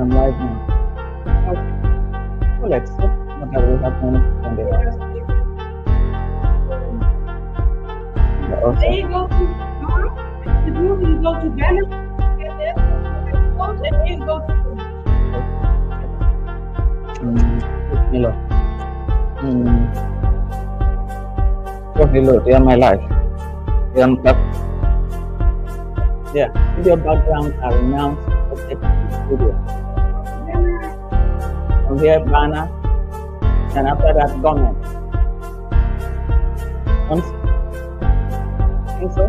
I'm live now. Okay. So let's see. Not that we have many people in the house. Yeah, Then okay. you go to Europe, the group, you go to Ghana, and then and then you go to Hello. Oh, hello. They are my life. They are yeah. Video background are announced object in the studio. From here, banner, and after that, comment. Once, think so?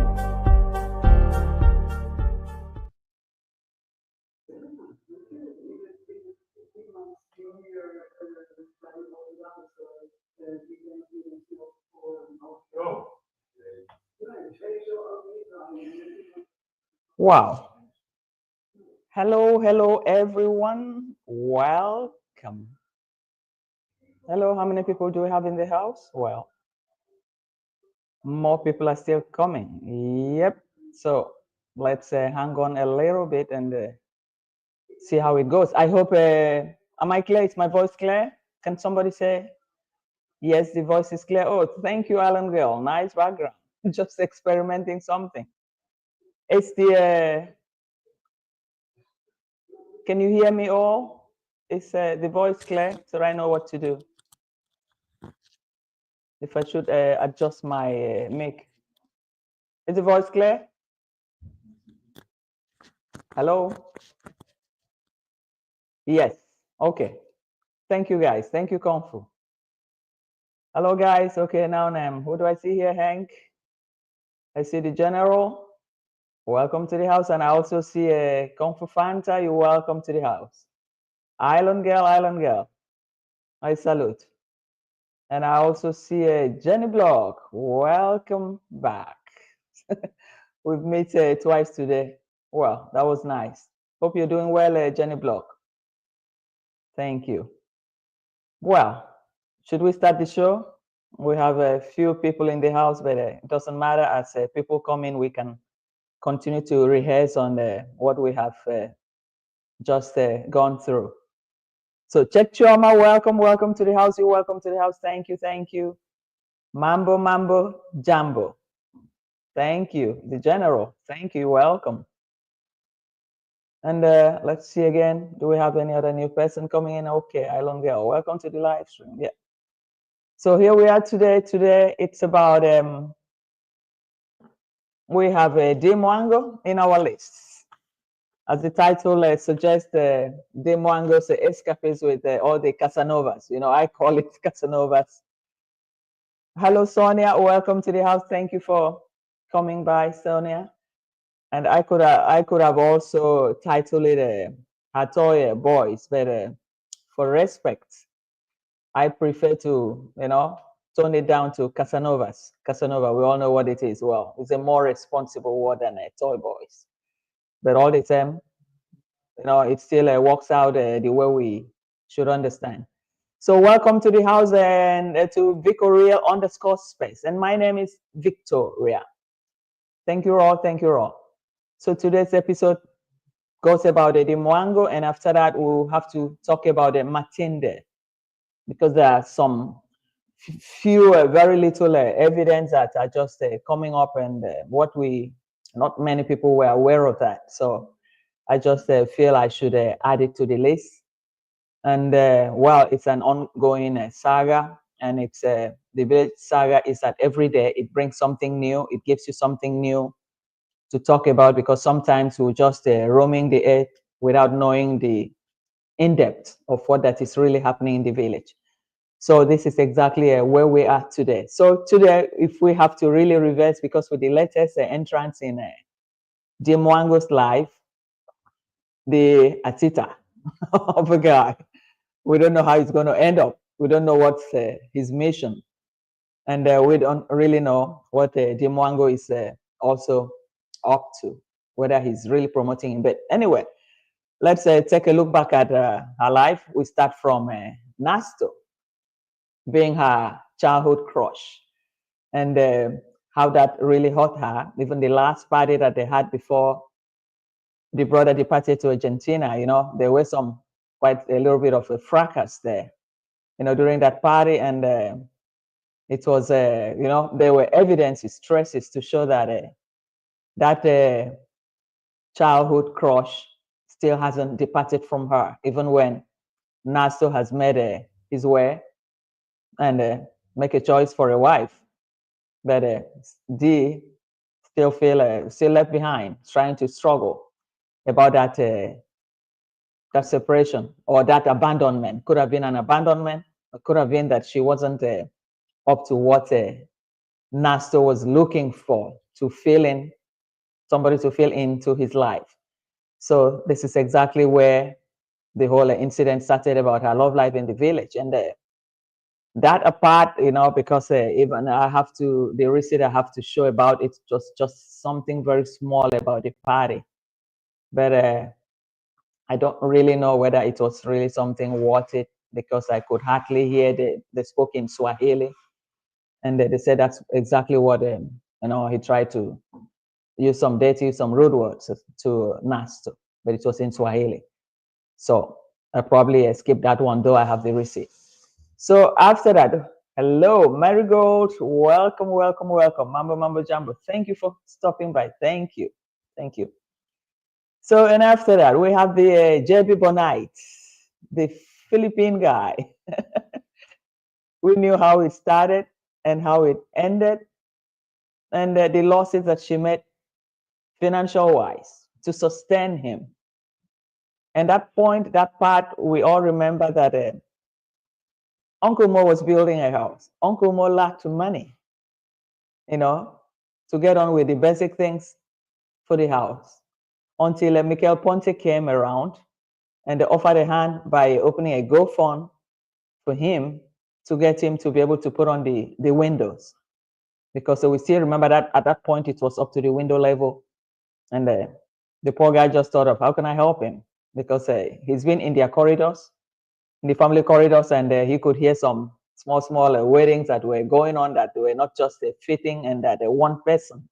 Wow. Hello, hello, everyone. Welcome. Hello, how many people do we have in the house? Well, more people are still coming. Yep. So let's hang on a little bit and see how it goes. I hope, am I clear? Is my voice clear? Can somebody say, yes, the voice is clear? Oh, thank you, Alan Girl. Nice background. Just experimenting something. It's the, can you hear me all? Is the voice clear so I know what to do? If I should adjust my mic. Is the voice clear? Hello? Yes. Okay. Thank you, guys. Thank you, Kung Fu. Hello, guys. Okay, now, who do I see here, Hank? I see the general. Welcome to the house. And I also see a Kung Fu Fanta. You're welcome to the house. Island girl, Island girl. I salute. And I also see a Jenny Block. Welcome back. We've met twice today. Well, that was nice. Hope you're doing well, Jenny Block. Thank you. Well, should we start the show? We have a few people in the house, but it doesn't matter. As people come in, we can continue to rehearse on what we have just gone through. So, Check Choma, welcome to the house. You're welcome to the house. Thank you. Mambo Jambo. Thank you. The General, thank you. Welcome. And let's see again. Do we have any other new person coming in? Okay, Island Girl, welcome to the live stream. Yeah. So here we are today. Today it's about we have a Mwango in our list. As the title suggests, Mwango's escapades with all the Casanovas. You know, I call it Casanovas. Hello, Sonia. Welcome to the house. Thank you for coming by, Sonia. And I could have also titled it Hatoye Boys, but for respect, I prefer to, tone it down to Casanovas. Casanova, we all know what it is. Well, it's a more responsible word than toy boys. But all the same, it still works out the way we should understand. So welcome to the house and to Victoria_space. And my name is Victoria. Thank you all. Thank you all. So today's episode goes about the Mwango, and after that, we'll have to talk about the Maender, because there are some few, very little evidence that are just coming up, and not many people were aware of that. So I just feel I should add it to the list. And well, it's an ongoing saga, and it's the village saga is that every day it brings something new. It gives you something new to talk about, because sometimes we're just roaming the earth without knowing the in-depth of what that is really happening in the village. So this is exactly where we are today. So today, if we have to really reverse, because with the latest entrance in Mwango'S life, the Atita of a guy, we don't know how it's going to end up. We don't know what's his mission. And we don't really know what Mwango is also up to, whether he's really promoting it. But anyway, let's take a look back at her life. We start from Nasto being her childhood crush, and how that really hurt her. Even the last party that they had before the brother departed to Argentina, there was quite a little bit of a fracas there, during that party. And it was, there were evidences, traces to show that that childhood crush still hasn't departed from her, even when Nasto has made his way and make a choice for a wife. But D still left behind, trying to struggle about that separation or that abandonment. Could have been an abandonment, or could have been that she wasn't up to what Nasto was looking for, to fill in, somebody to fill into his life. So this is exactly where the whole incident started about her love life in the village. And that apart, because even the receipt I have to show about it, just something very small about the party. But I don't really know whether it was really something worth it, because I could hardly hear they spoke in Swahili. And they said that's exactly what, he tried to use some rude words to Nasto, but it was in Swahili. So I probably skipped that one, though I have the receipt. So after that, hello, Marigold, welcome, welcome, welcome. Mambo Jumbo, thank you for stopping by. Thank you. Thank you. So, and after that, we have the JB Bonite, the Philippine guy. We knew how it started and how it ended, and the losses that she made financial-wise to sustain him. And that part, we all remember that Uncle Mo was building a house. Uncle Mo lacked money, to get on with the basic things for the house, until Michael Ponte came around and they offered a hand by opening a GoFund for him to get him to be able to put on the windows. Because we still remember that at that point it was up to the window level. And the poor guy just thought of, how can I help him? Because he's been in their corridors, in the family corridors, and he could hear some small weddings that were going on that were not just fitting, and that one person,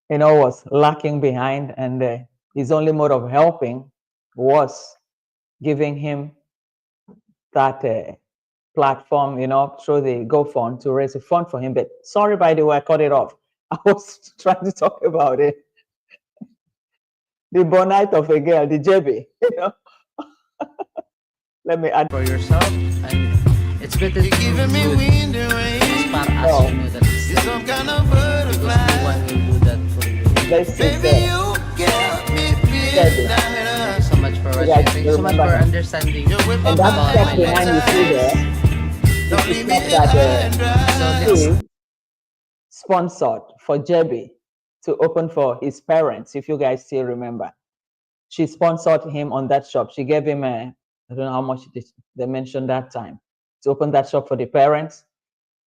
was lacking behind. And his only mode of helping was giving him that platform, through the GoFund to raise a fund for him. But sorry, by the way, I cut it off. I was trying to talk about it. The Bonite of a girl, the JB, Let me add for yourself, and it's better to do good as far as you know that it's some kind of butterfly. One will do that for you. Let's see. Thank you so much for watching. Thank you so much for understanding. And that step behind you see there, this is that sponsored for JB to open for his parents, if you guys still remember. She sponsored him on that shop. She gave him I don't know how much they mentioned that time, to open that shop for the parents.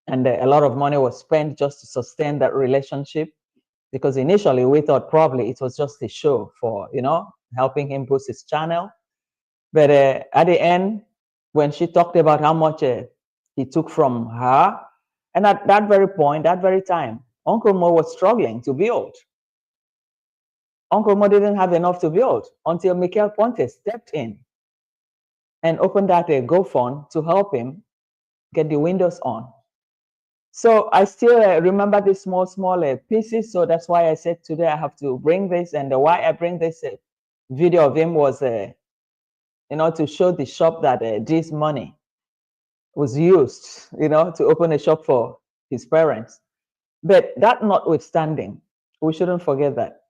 And a lot of money was spent just to sustain that relationship, because initially we thought probably it was just a show for, helping him boost his channel. But at the end, when she talked about how much he took from her, and at that very point, that very time, Uncle Mo was struggling to build. Uncle Mo didn't have enough to build until Michael Ponte stepped in and opened that GoFund to help him get the windows on. So I still remember these small pieces. So that's why I said today I have to bring this. And why I bring this video of him was, to show the shop that this money was used, to open a shop for his parents. But that notwithstanding, we shouldn't forget that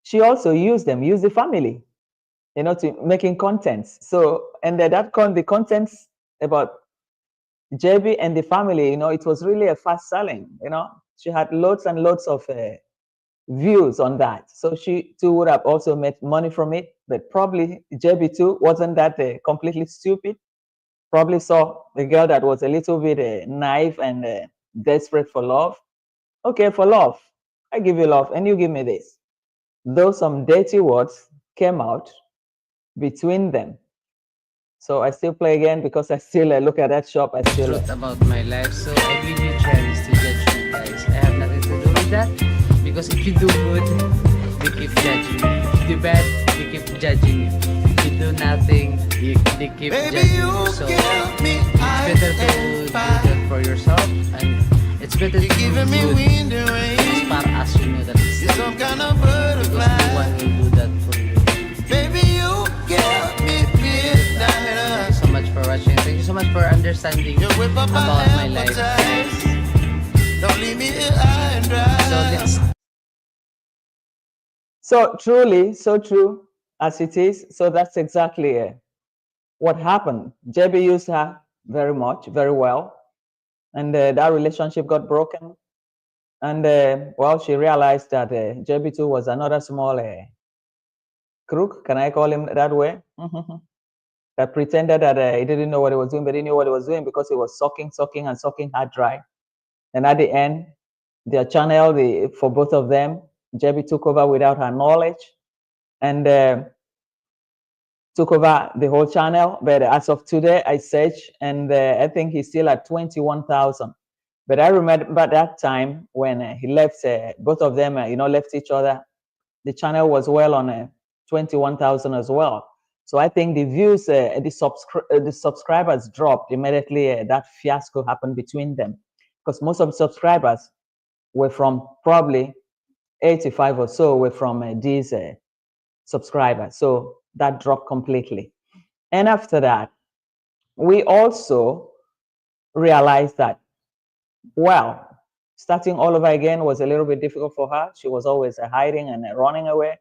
she also used the family, to making contents. So, and the contents about JB and the family, it was really a fast selling, she had loads and loads of views on that. So she too would have also made money from it, but probably JB too wasn't that completely stupid. Probably saw a girl that was a little bit naive and desperate for love. Okay, for love, I give you love and you give me this. Though some dirty words came out between them. So I still play again because I still look at that shop. I still truth about my life. So I leave you chance to judge me, guys. I have nothing to do with that, because if you do good, they keep judging me. the bad, they keep judging you. You do nothing, they keep judging you. So it's better to do that for yourself, and it's better to do good as far as you know that it's some kind of butterfly. Because no one will do that for you. Baby, you give me midnight. Thank you so much for watching. Thank you so much for understanding about my life. Don't leave me high and dry. So truly, so true as it is. So that's exactly what happened. JB used her very much, very well. And that relationship got broken. And well, she realized that JB2 was another small crook. Can I call him that way? That pretended that he didn't know what he was doing, but he knew what he was doing because he was sucking her dry. And at the end, their channel, for both of them, JB took over without her knowledge and took over the whole channel. But as of today, I searched and I think he's still at 21,000. But I remember that time when he left, both of them, left each other. The channel was well on 21,000 as well. So I think the views, the subscribers dropped immediately. That fiasco happened between them because most of the subscribers were from probably 85 or so were from these subscribers. So that dropped completely. And after that, we also realized that, well, starting all over again was a little bit difficult for her. She was always hiding and running away.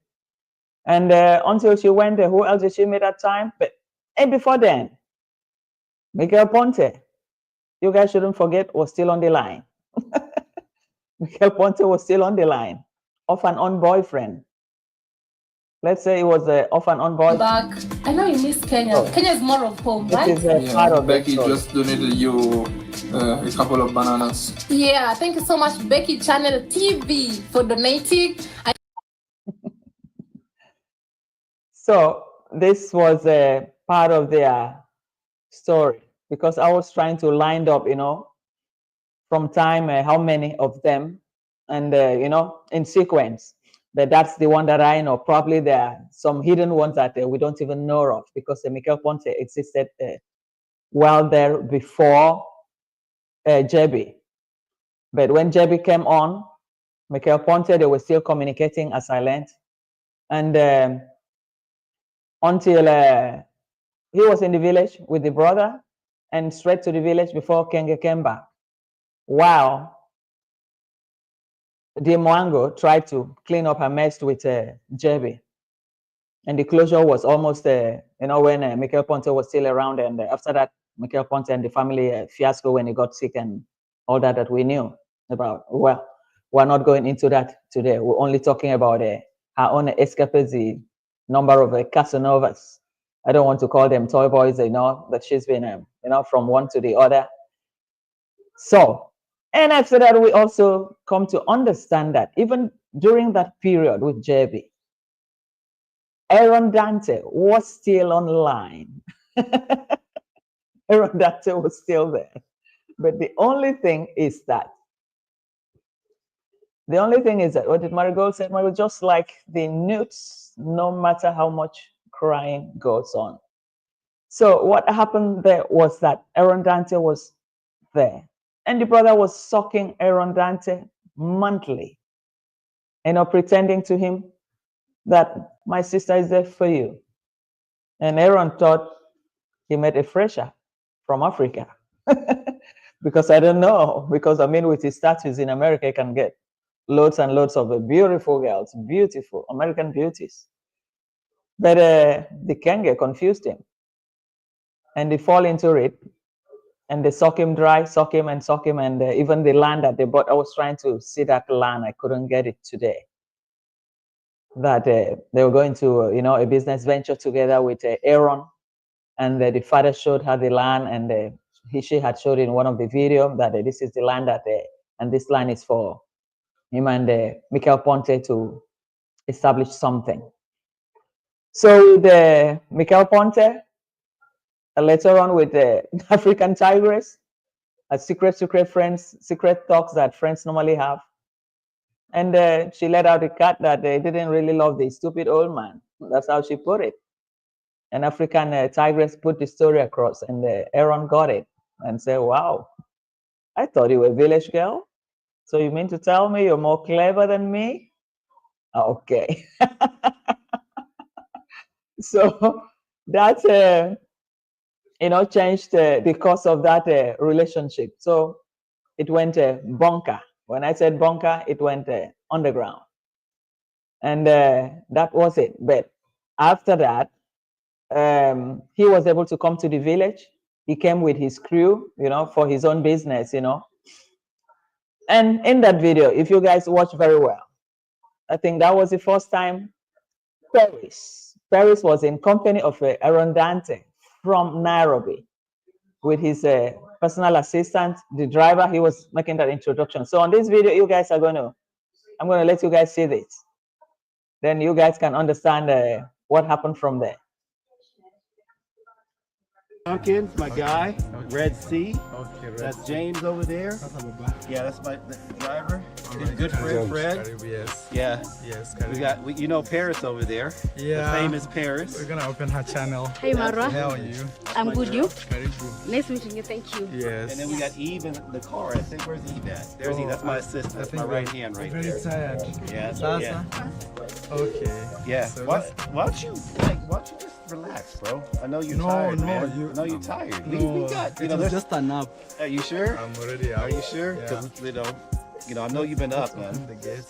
And until she went there, who else did she meet at time? But and before then, Miguel Ponte, you guys shouldn't forget, was still on the line. Miguel Ponte was still on the line, off and on boyfriend. Let's say it was off and on boyfriend. Back. I know you miss Kenya. Oh. Kenya is more of home, This right? is part of Becky the story. just donated you a couple of bananas. Yeah, thank you so much, Becky Channel TV, for donating. So this was a part of their story because I was trying to line up, from time, how many of them, and in sequence. But that's the one that I know. Probably there are some hidden ones that we don't even know of because Miguel Ponte existed well there before JB. But when JB came on, Miguel Ponte, they were still communicating as I learned. And until he was in the village with the brother and straight to the village before Kenge came back. While the Mwango tried to clean up her mess with JB. And the closure was almost, when Miguel Ponte was still around. And after that, Miguel Ponte and the family fiasco when he got sick and all that we knew about. Well, we're not going into that today. We're only talking about her own escapades, the number of Casanovas. I don't want to call them toy boys, but she's been, from one to the other. So, and after that, we also come to understand that even during that period with JB, Aaron Dante was still online. Aaron Dante was still there. But the only thing is that, what did Marigold say? Marigold, just like the newts, no matter how much crying goes on. So what happened there was that Aaron Dante was there. And the brother was sucking Aaron Dante monthly, pretending to him that my sister is there for you. And Aaron thought he met a fresher from Africa. Because I don't know, because with his status in America, he can get loads and loads of beautiful girls, beautiful American beauties. But the Kenge confused him. And they fall into it. And they suck him dry, suck him, and even the land that they bought, I was trying to see that land. I couldn't get it today. That they were going to, a business venture together with Aaron. And the father showed her the land, and she had showed in one of the videos that this is the land and this land is for him and Miguel Ponte to establish something. So with Miguel Ponte, later on with the African Tigress, secret friends, secret talks that friends normally have. And she let out a cat that they didn't really love the stupid old man. That's how she put it. An African tigress put the story across, and Aaron got it and said, wow, I thought you were a village girl. So you mean to tell me you're more clever than me? Okay. So that, changed the course of that relationship. So it went bunker. When I said bunker, it went underground. And that was it. But after that, he was able to come to the village. He came with his crew, for his own business, And in that video, if you guys watch very well, I think that was the first time Paris was in company of Aaron Dante from Nairobi with his personal assistant, the driver. He was making that introduction. So on this video, I'm going to let you guys see this. Then you guys can understand what happened from there. Duncan's my guy, Red Sea. Okay, That's James over there. Yeah, that's my driver. He's a good friend, Fred. Yes. Yeah. Yes. We got Paris over there. Yeah. The famous Paris. We're gonna open her channel. Hey Marwa, How are you? I'm good. You? Karibu. Nice meeting you. Thank you. Yes. And then we got Eve in the car. I think where's Eve at? There's Eve. That's my assistant. That's my right hand right very there. tired. Yeah. Sasa? Okay. Yeah. So Why don't you just relax, bro? I know you're tired, man. I know you're tired. We got, there's just an up. Are you sure? I'm already out. Are you sure? Yeah. 'Cause, I know you've been up, man. The gate.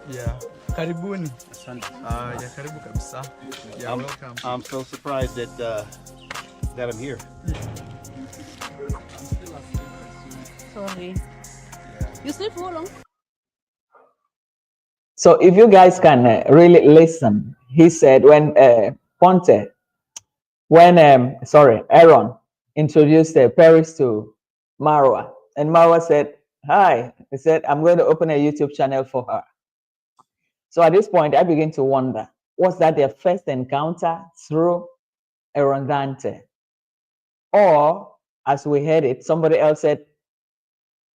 Yeah. Karibuni. Yeah, karibu kabisa. Yeah, welcome. I'm so surprised that I'm here. Sorry. You sleep for long? So if you guys can really listen, he said when Aaron introduced Paris to Marwa, and Marwa said, hi. He said, I'm going to open a YouTube channel for her. So at this point, I begin to wonder, was that their first encounter through Aaron Dante? Or, as we heard it, somebody else said,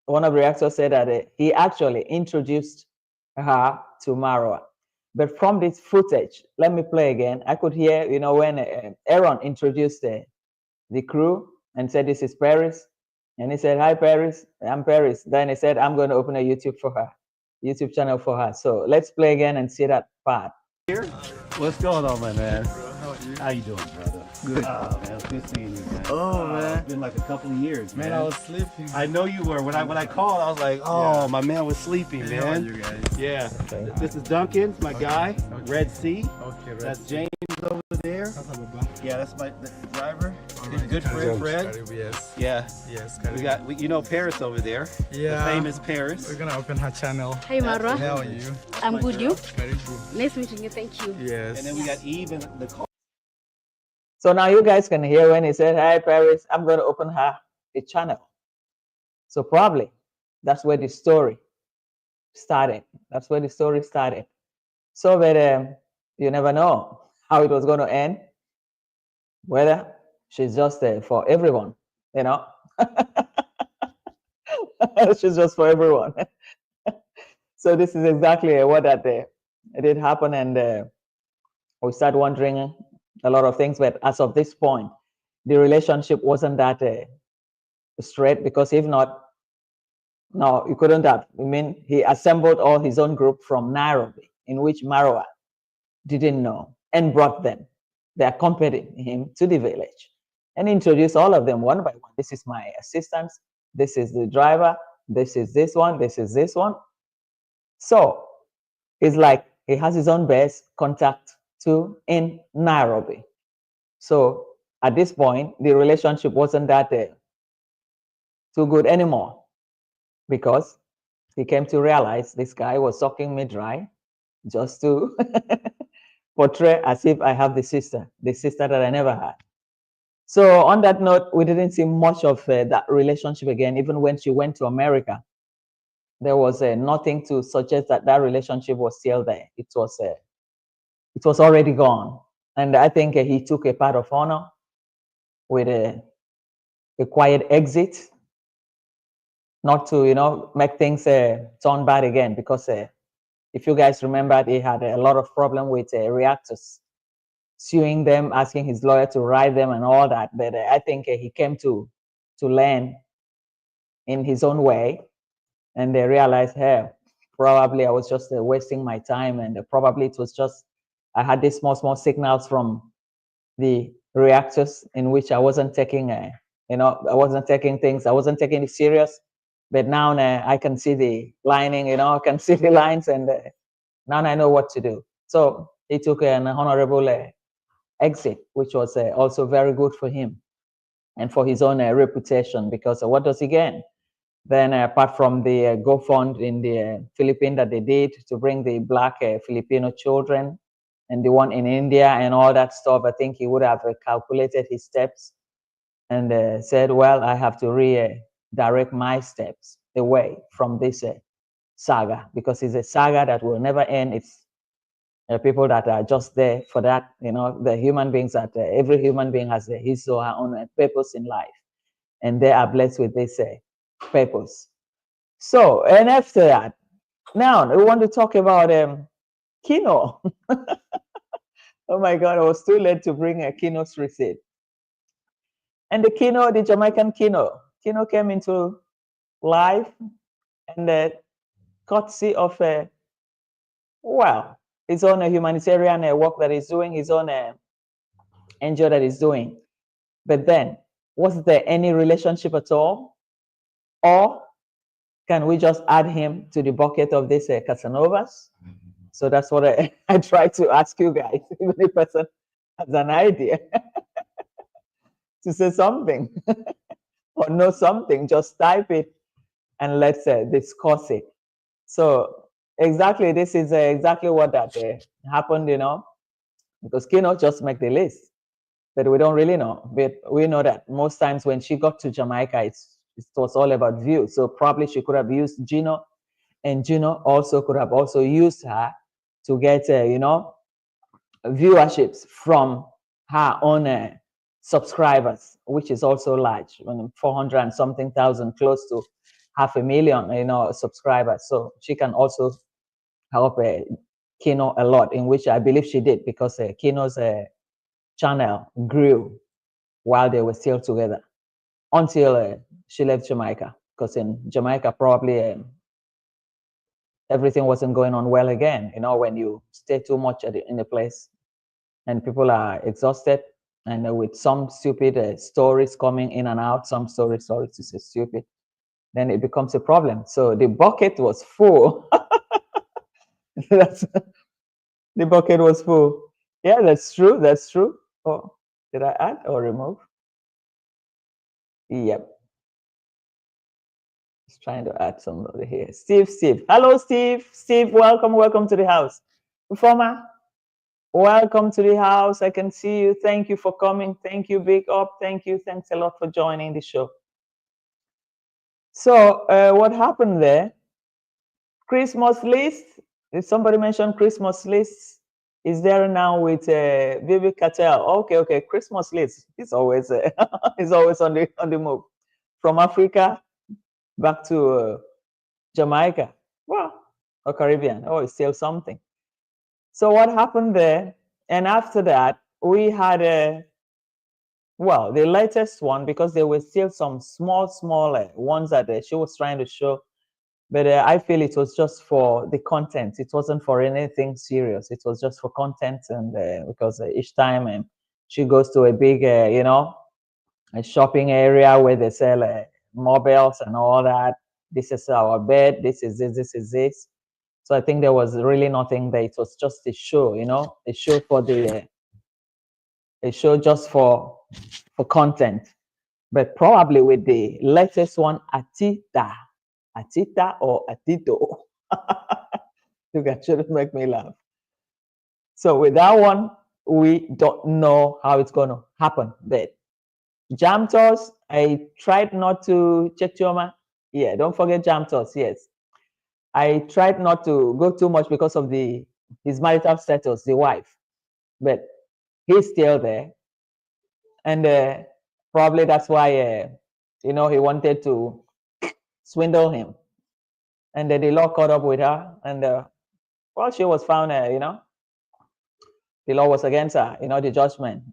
one of the reactors said that he actually introduced her to Marwa. But from this footage, let me play again. I could hear, when Aaron introduced the crew and said, this is Paris. And he said, hi, Paris, I'm Paris. Then he said, I'm going to open a YouTube channel for her. So let's play again and see that part. Here? What's going on, my man? How are you? How you doing, brother? Good. Oh, man, it's good seeing you, man. Oh, man. It's been like a couple of years, man. Man, I was sleeping. I know you were. When I called, I was like, oh, Yeah. my man was sleeping, How are man. you guys? Yeah. Okay. This is Duncan's, my guy, Red Sea. Okay, That's James over there. Sasa baba. Yeah, that's my driver. He's a Alright, good friend, Fred. Karibu, yes. Yeah. Yes, We karibu. got, Paris over there. Yeah. The famous Paris. We're gonna open her channel. Hey Marwa, How are you? I'm good. You? Karibu. Nice meeting you. Thank you. Yes. And then we got Eve in the car. So now you guys can hear when he said, hi, Paris, I'm going to open her a channel. So probably that's where the story started. That's where the story started. So that you never know how it was going to end, whether she's just for everyone, She's just for everyone. So this is exactly what that did happen. And we start wondering a lot of things, but as of this point, the relationship wasn't that straight, because if not, no, you couldn't have. I mean, he assembled all his own group from Nairobi, in which Marwa didn't know, and brought them. They accompanied him to the village and introduced all of them one by one. This is my assistant. This is the driver. This is this one. This is this one. So it's like he has his own base contact too in Nairobi. So at this point, the relationship wasn't that too good anymore, because he came to realize this guy was sucking me dry just to portray as if I have the sister that I never had. So on that note, we didn't see much of that relationship again. Even when she went to America, there was nothing to suggest that that relationship was still there. It was already gone. And I think he took a part of honor with a quiet exit, not to make things turn bad again, because If you guys remember, he had a lot of problem with reactors, suing them, asking his lawyer to write them and all that. But I think he came to learn in his own way, and they realized, hey, probably I was just wasting my time, and probably it was just I had these small signals from the reactors in which I wasn't taking, I wasn't taking things, I wasn't taking it serious. But now I can see the lining, I can see the lines, and now I know what to do. So he took an honorable exit, which was also very good for him and for his own reputation, because what does he gain? Then apart from the GoFund in the Philippines that they did to bring the black Filipino children, and the one in India and all that stuff, I think he would have calculated his steps and said, well, I have to redirect my steps away from this saga, because it's a saga that will never end. It's people that are just there for that, the human beings that every human being has his or her own purpose in life, and they are blessed with this purpose. So, and after that, now we want to talk about Kino. Oh my God, I was too late to bring a Kino's receipt. And the Jamaican Kino came into life, and the courtesy of his own humanitarian work that he's doing, his own NGO that he's doing. But then, was there any relationship at all? Or can we just add him to the bucket of this Casanovas? So that's what I try to ask you guys, even if person has an idea to say something or know something, just type it and let's discuss it. So exactly, this is exactly what that happened, because Kino just make the list, but we don't really know. But we know that most times when she got to Jamaica, it was all about view. So probably she could have used Gino, and Gino also could have also used her to get, viewerships from her own subscribers, which is also large, 400 and something thousand, close to 500,000, subscribers. So she can also help Kino a lot, in which I believe she did, because Kino's channel grew while they were still together until she left Jamaica, because in Jamaica probably everything wasn't going on well again. When you stay too much in a place and people are exhausted, and with some stupid stories coming in and out, some stories to say stupid, then it becomes a problem. So the bucket was full. The bucket was full. Yeah, that's true. That's true. Oh, did I add or remove? Yep. Just trying to add somebody here. Steve. Hello, Steve. Steve, welcome to the house. Performer, welcome to the house. I can see you. Thank you for coming. Thank you, Big Up. Thank you. Thanks a lot for joining the show. So what happened there? Christmas list. Did somebody mention Christmas list? Is there now with Vivi Cattell? Okay. Christmas list. It's always it's always on the move from Africa back to Jamaica. Well, or Caribbean. Oh, it's still something. So what happened there? And after that, we had the latest one, because there were still some small ones that she was trying to show. But I feel it was just for the content. It wasn't for anything serious. It was just for content, and because each time she goes to a big, a shopping area where they sell mobiles and all that. This is our bed. This is this. This is this. So I think there was really nothing there. It was just a show, a show for the, a show just for content. But probably with the latest one, Atita or Atito. You guys shouldn't make me laugh. So with that one, we don't know how it's going to happen. But Jam Toss, I tried not to check Choma. Yeah, don't forget Jam Toss. Yes, I tried not to go too much because of his marital status, the wife. But he's still there, and probably that's why he wanted to swindle him. And the law caught up with her, and Well, she was found, the law was against her, the judgment,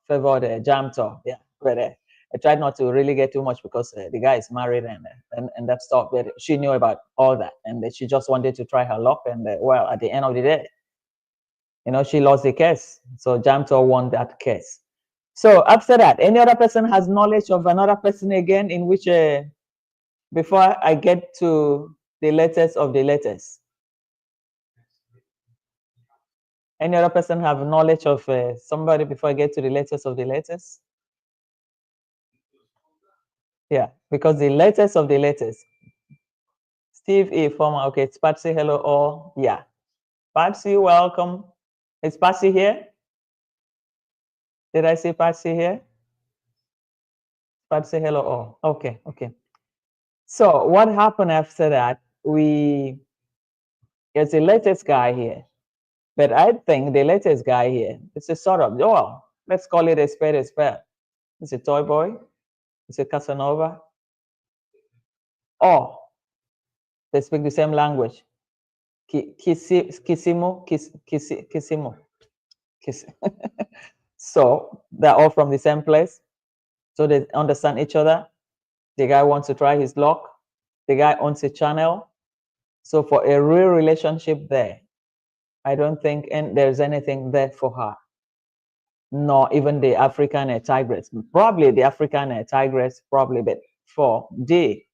favored Jamtor. Yeah, but I tried not to really get too much because the guy is married and that stuff. But she knew about all that, and she just wanted to try her luck. And well, at the end of the day, she lost the case. So Jamtor won that case. So after that, any other person has knowledge of another person again in which, before I get to the latest of the latest, any other person have knowledge of somebody before I get to the latest of the latest? Yeah, because the latest of the latest. Steve E. Former, okay, it's Patsy, hello all. Yeah, Patsy, welcome. Is Patsy here? Did I see Patsy here? Patsy, hello all. Okay, okay. So what happened after that? There's the latest guy here. But I think the latest guy here, it's a sort of, well, let's call it a spade a spade. It's a toy boy. It's a Casanova. Or they speak the same language. Kissimo. So they're all from the same place. So they understand each other. The guy wants to try his luck. The guy owns a channel. So for a real relationship there, I don't think there's anything there for her. Nor even the African tigress. Probably the African tigress, probably, but for D,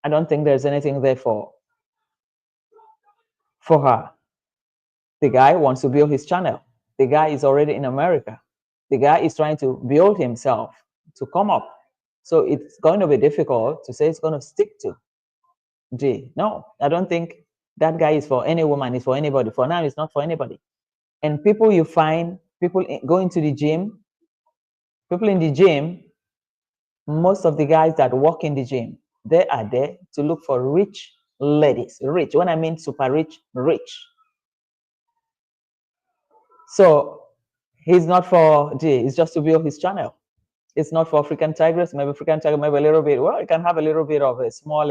I don't think there's anything there for her. The guy wants to build his channel. The guy is already in America. The guy is trying to build himself to come up. So it's going to be difficult to say it's going to stick to D. No, I don't think that guy is for any woman, it's for anybody. For now, it's not for anybody. And people you find, people going to the gym, people in the gym, most of the guys that work in the gym, they are there to look for rich ladies. Rich, when I mean super rich, rich. So he's not for D, it's just to build his channel. It's not for African tigress, maybe African tiger, maybe a little bit. Well, you can have a little bit of a small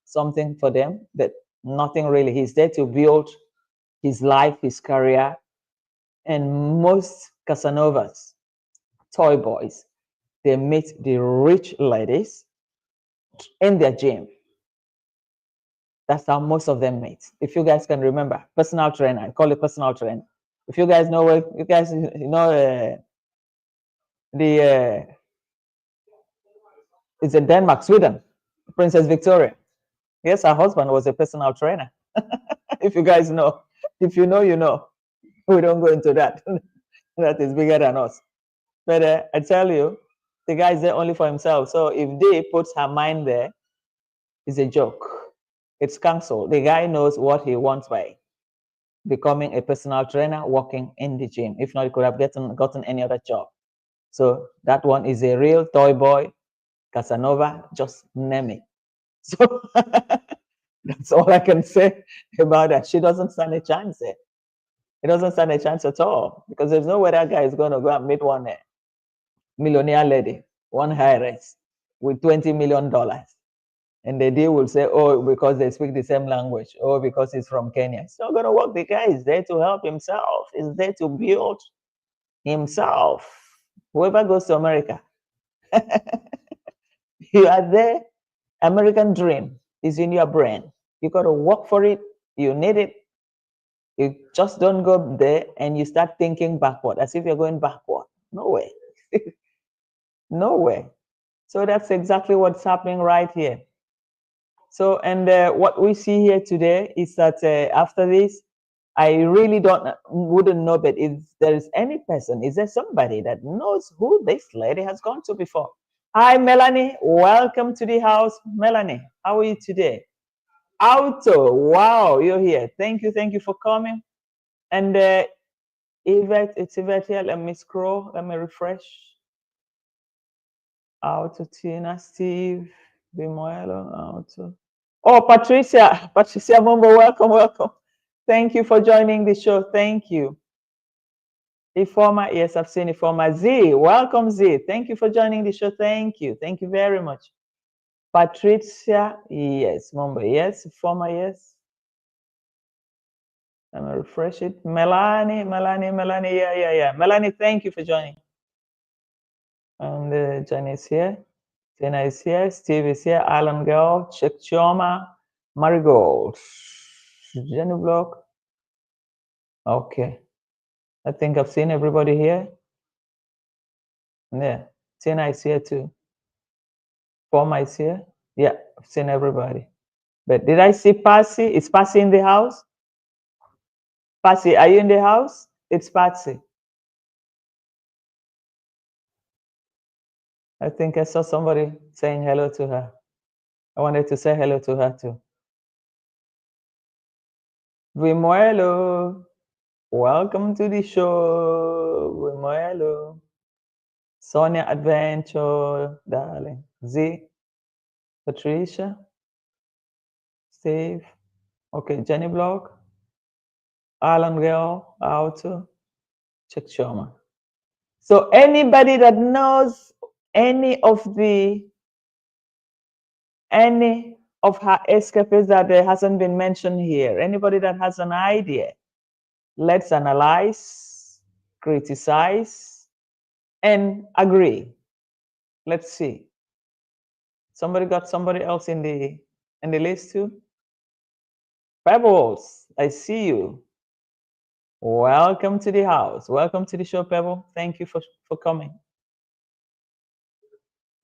something for them, but nothing really. He's there to build his life, his career. And most Casanovas, toy boys, they meet the rich ladies in their gym. That's how most of them meet. If you guys can remember, personal trainer, I call it personal trainer. If you guys know what, you guys know it's in Denmark, Sweden, Princess Victoria. Yes, her husband was a personal trainer. If you guys know, if you know, you know. We don't go into that. That is bigger than us. But I tell you, the guy is there only for himself. So if they puts her mind there, it's a joke. It's cancelled. The guy knows what he wants by becoming a personal trainer, working in the gym. If not, he could have gotten any other job. So that one is a real toy boy, Casanova, just name it. So that's all I can say about that. She doesn't stand a chance there. It doesn't stand a chance at all because there's no way that guy is going to go and meet one millionaire lady, one heiress with $20 million. And the deal will say, oh, because they speak the same language, or because he's from Kenya. It's not going to work. The guy is there to help himself. He's there to build himself. Whoever goes to America, you are there. American dream is in your brain. You got to work for it. You need it. You just don't go there and you start thinking backward as if you're going backward. No way. No way. So that's exactly what's happening right here. So, and what we see here today is that after this, I really wouldn't know, but if there is any person, is there somebody that knows who this lady has gone to before? Hi, Melanie. Welcome to the house. Melanie, how are you today? Auto, wow, you're here. Thank you for coming. And Yvette, it's Yvette here. Let me scroll, let me refresh. Auto, Tina, Steve, Bimuelo, Auto. Oh, Patricia Mumbo, welcome. Thank you for joining the show. Thank you. Informa, yes, I've seen Informa. Z, welcome Z. Thank you for joining the show. Thank you very much. Patricia, yes. Mumbo, yes. Informa, yes. Let me refresh it. Melanie. Yeah. Melanie, thank you for joining. And Jenny is here. Tina is here. Steve is here. Island Girl. Chick Choma. Marigold. Jenny Block. Okay. I think I've seen everybody here. Yeah. Tina is here too. Forma is here. Yeah, I've seen everybody. But did I see Patsy? Is Patsy in the house? Patsy, are you in the house? It's Patsy. I think I saw somebody saying hello to her. I wanted to say hello to her too. Vimuelo, welcome to the show. Vimuelo. Sonia Adventure, darling. Z, Patricia, Steve. Okay, Jenny Block, Alan Girl, Auto, Check Shoma. So anybody that knows any of her escapades that hasn't been mentioned here, anybody that has an idea, let's analyze, criticize, and agree. Let's see. Somebody got somebody else in the list too? Pebbles, I see you. Welcome to the house. Welcome to the show, Pebble. Thank you for coming.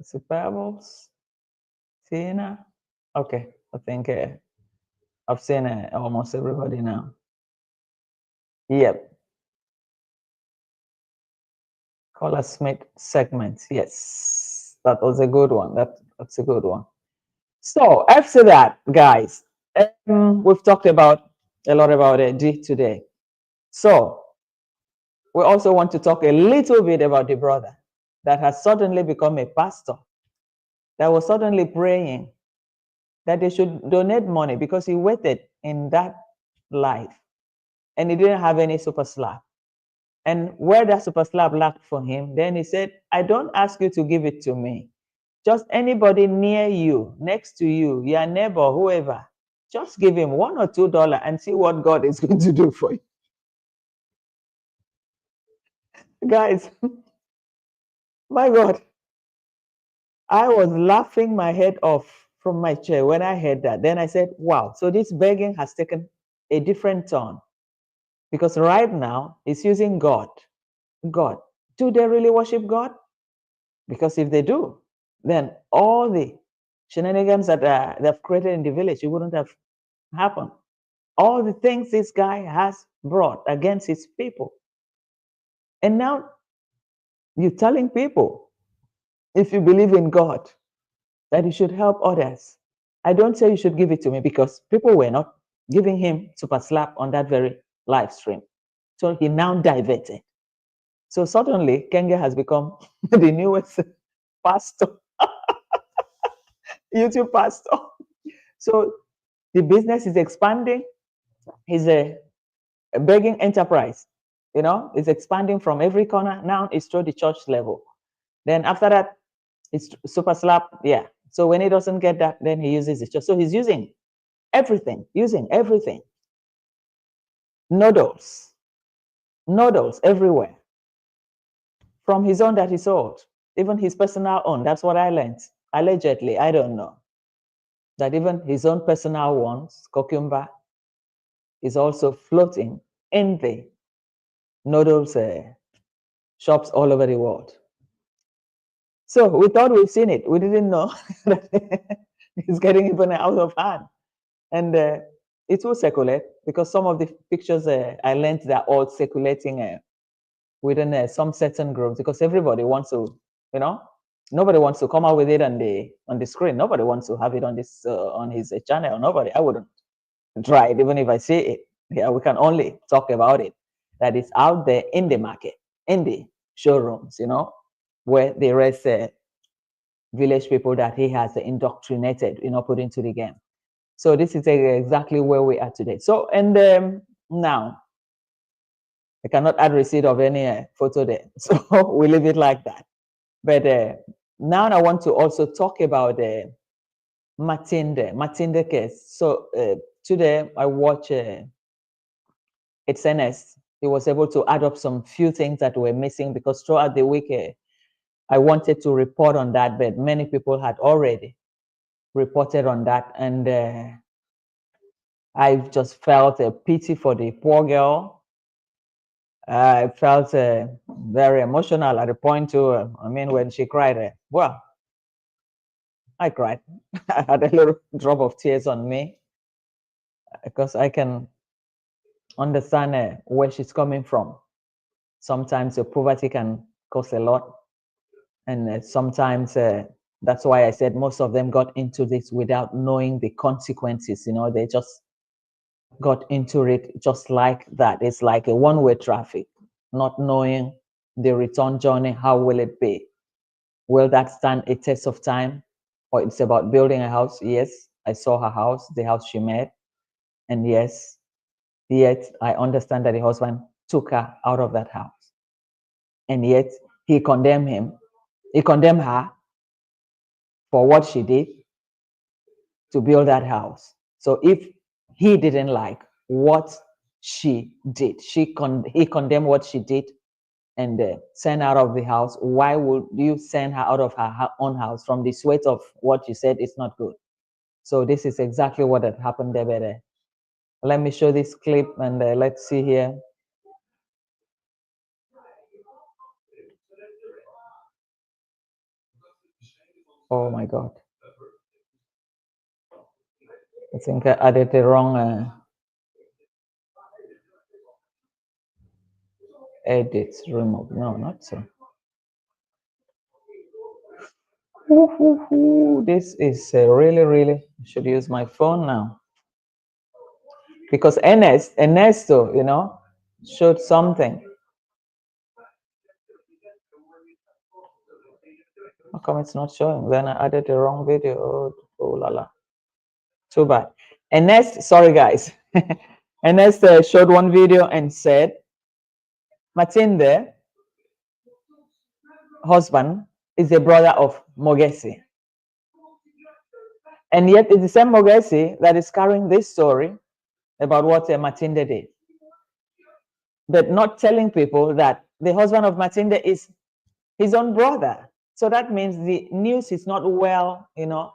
So Pebbles, Tina. Okay, I think I've seen almost everybody now. Yep. Caller Smith segment. Yes, that was a good one. That's a good one. So after that, guys, we've talked about a lot about D today. So we also want to talk a little bit about the brother that has suddenly become a pastor, that was suddenly praying that they should donate money because he waited in that life and he didn't have any super slap. And where that super slap lacked for him, then he said, I don't ask you to give it to me. Just anybody near you, next to you, your neighbor, whoever, just give him $1 or $2 and see what God is going to do for you. Guys, my God, I was laughing my head off from my chair when I heard that. Then I said, wow, so this begging has taken a different turn. Because right now, it's using God. God. Do they really worship God? Because if they do, then all the shenanigans that they've created in the village, it wouldn't have happened. All the things this guy has brought against his people. And now you're telling people, if you believe in God, that you should help others. I don't say you should give it to me because people were not giving him super slap on that very live stream. So he now diverted. So suddenly, Kenge has become the newest pastor, YouTube pastor. So the business is expanding. He's a begging enterprise. You know, it's expanding from every corner. Now it's through the church level. Then after that, it's super slap. Yeah. So when he doesn't get that, then he uses the church. So he's using everything. Noodles everywhere. From his own that he sold, even his personal own. That's what I learned. Allegedly, I don't know. That even his own personal ones, cucumber, is also floating in the noodles shops all over the world. So we thought we've seen it. We didn't know that it's getting even out of hand. And it will circulate because some of the pictures I learned they're all circulating within some certain groups because everybody wants to, you know, nobody wants to come out with it on the screen. Nobody wants to have it on this on his channel. Nobody. I wouldn't try it even if I see it. Yeah, we can only talk about it. That is out there in the market, in the showrooms, you know, where the rest village people that he has indoctrinated, you know, put into the game. So this is exactly where we are today. So and now I cannot add receipt of any photo there, so we leave it like that. But now I want to also talk about Maender case. So today I watch it's NS. He was able to add up some few things that were missing, because throughout the week, I wanted to report on that, but many people had already reported on that. And I just felt a pity for the poor girl. I felt very emotional at the point too. I mean, when she cried, well, I cried. I had a little drop of tears on me, because I can understand where she's coming from. Sometimes the poverty can cost a lot. And sometimes that's why I said most of them got into this without knowing the consequences. You know, they just got into it just like that. It's like a one-way traffic, not knowing the return journey. How will it be? Will that stand a test of time? Or it's about building a house? Yes, I saw her house, the house she made. And yes, yet I understand that the husband took her out of that house. And yet he condemned him. He condemned her for what she did to build that house. So if he didn't like what she did, he condemned what she did and sent her out of the house, why would you send her out of her own house from the sweat of what you said is not good? So this is exactly what had happened there. But, let me show this clip, and let's see here. Oh my God. I think I added the wrong edits, remove. No, not so. This is really, I should use my phone now. Because Ernesto, you know, showed something. How come it's not showing? Then I added the wrong video. Oh la la. Too bad. Ernest, sorry guys. Ernest showed one video and said, Maende, husband, is the brother of Mwango'S. And yet it's the same Mwango'S that is carrying this story about what Maende did. But not telling people that the husband of Maende is his own brother. So that means the news is not well, you know,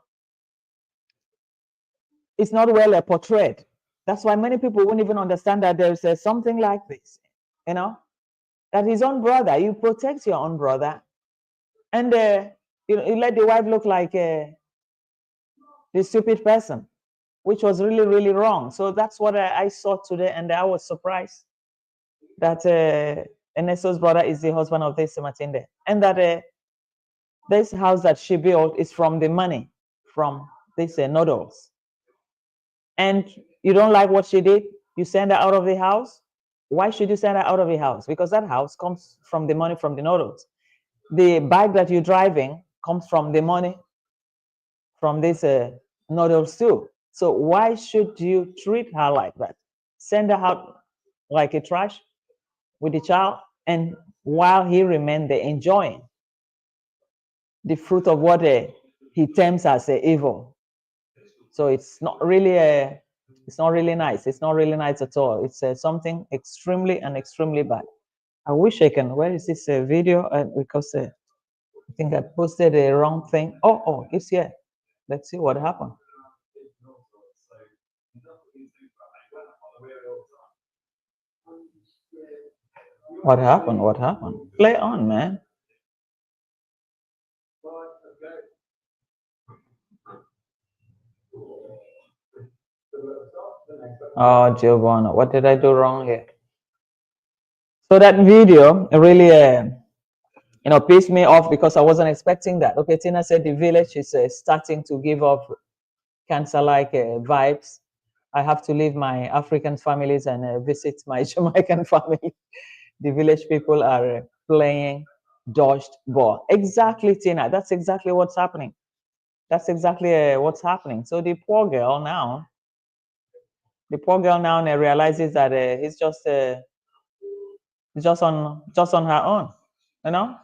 it's not well portrayed. That's why many people won't even understand that there's something like this, you know, that his own brother, you protect your own brother, and you let the wife look like the stupid person, which was really wrong. So that's what I saw today, and I was surprised that Ernesto's brother is the husband of this Maende, and that this house that she built is from the money from these noodles. And you don't like what she did, you send her out of the house. Why should you send her out of the house? Because that house comes from the money from the noodles. The bike that you're driving comes from the money from these noodles too. So why should you treat her like that? Send her out like a trash with the child, and while he remained there enjoying the fruit of what he terms as evil. So it's not really nice. It's not really nice at all. It's something extremely bad. I wish I can. Where is this video? Because I think I posted the wrong thing. Oh, it's here. Let's see what happened. What happened? What happened? Play on, man. Oh, Giovanna, what did I do wrong here? So that video really, you know, pissed me off because I wasn't expecting that. Okay, Tina said the village is starting to give off cancer-like vibes. I have to leave my African families and visit my Jamaican family. The village people are playing dodged ball. Exactly, Tina. That's exactly what's happening. That's exactly what's happening. So the poor girl now realizes that he's just on her own, you know,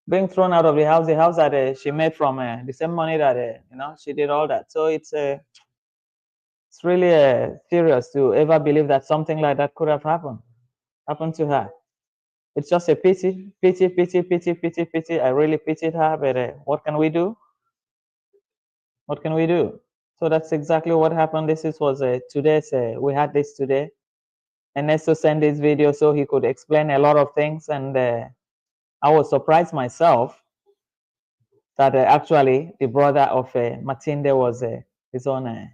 being thrown out of the house that she made from the same money that you know, she did all that. So it's It's really serious to ever believe that something like that could have happened to her. It's just a pity. I really pitied her, but what can we do? What can we do? So that's exactly what happened. This was today's, we had this today. And Nesto sent this video so he could explain a lot of things. And I was surprised myself that actually the brother of Matilde was his own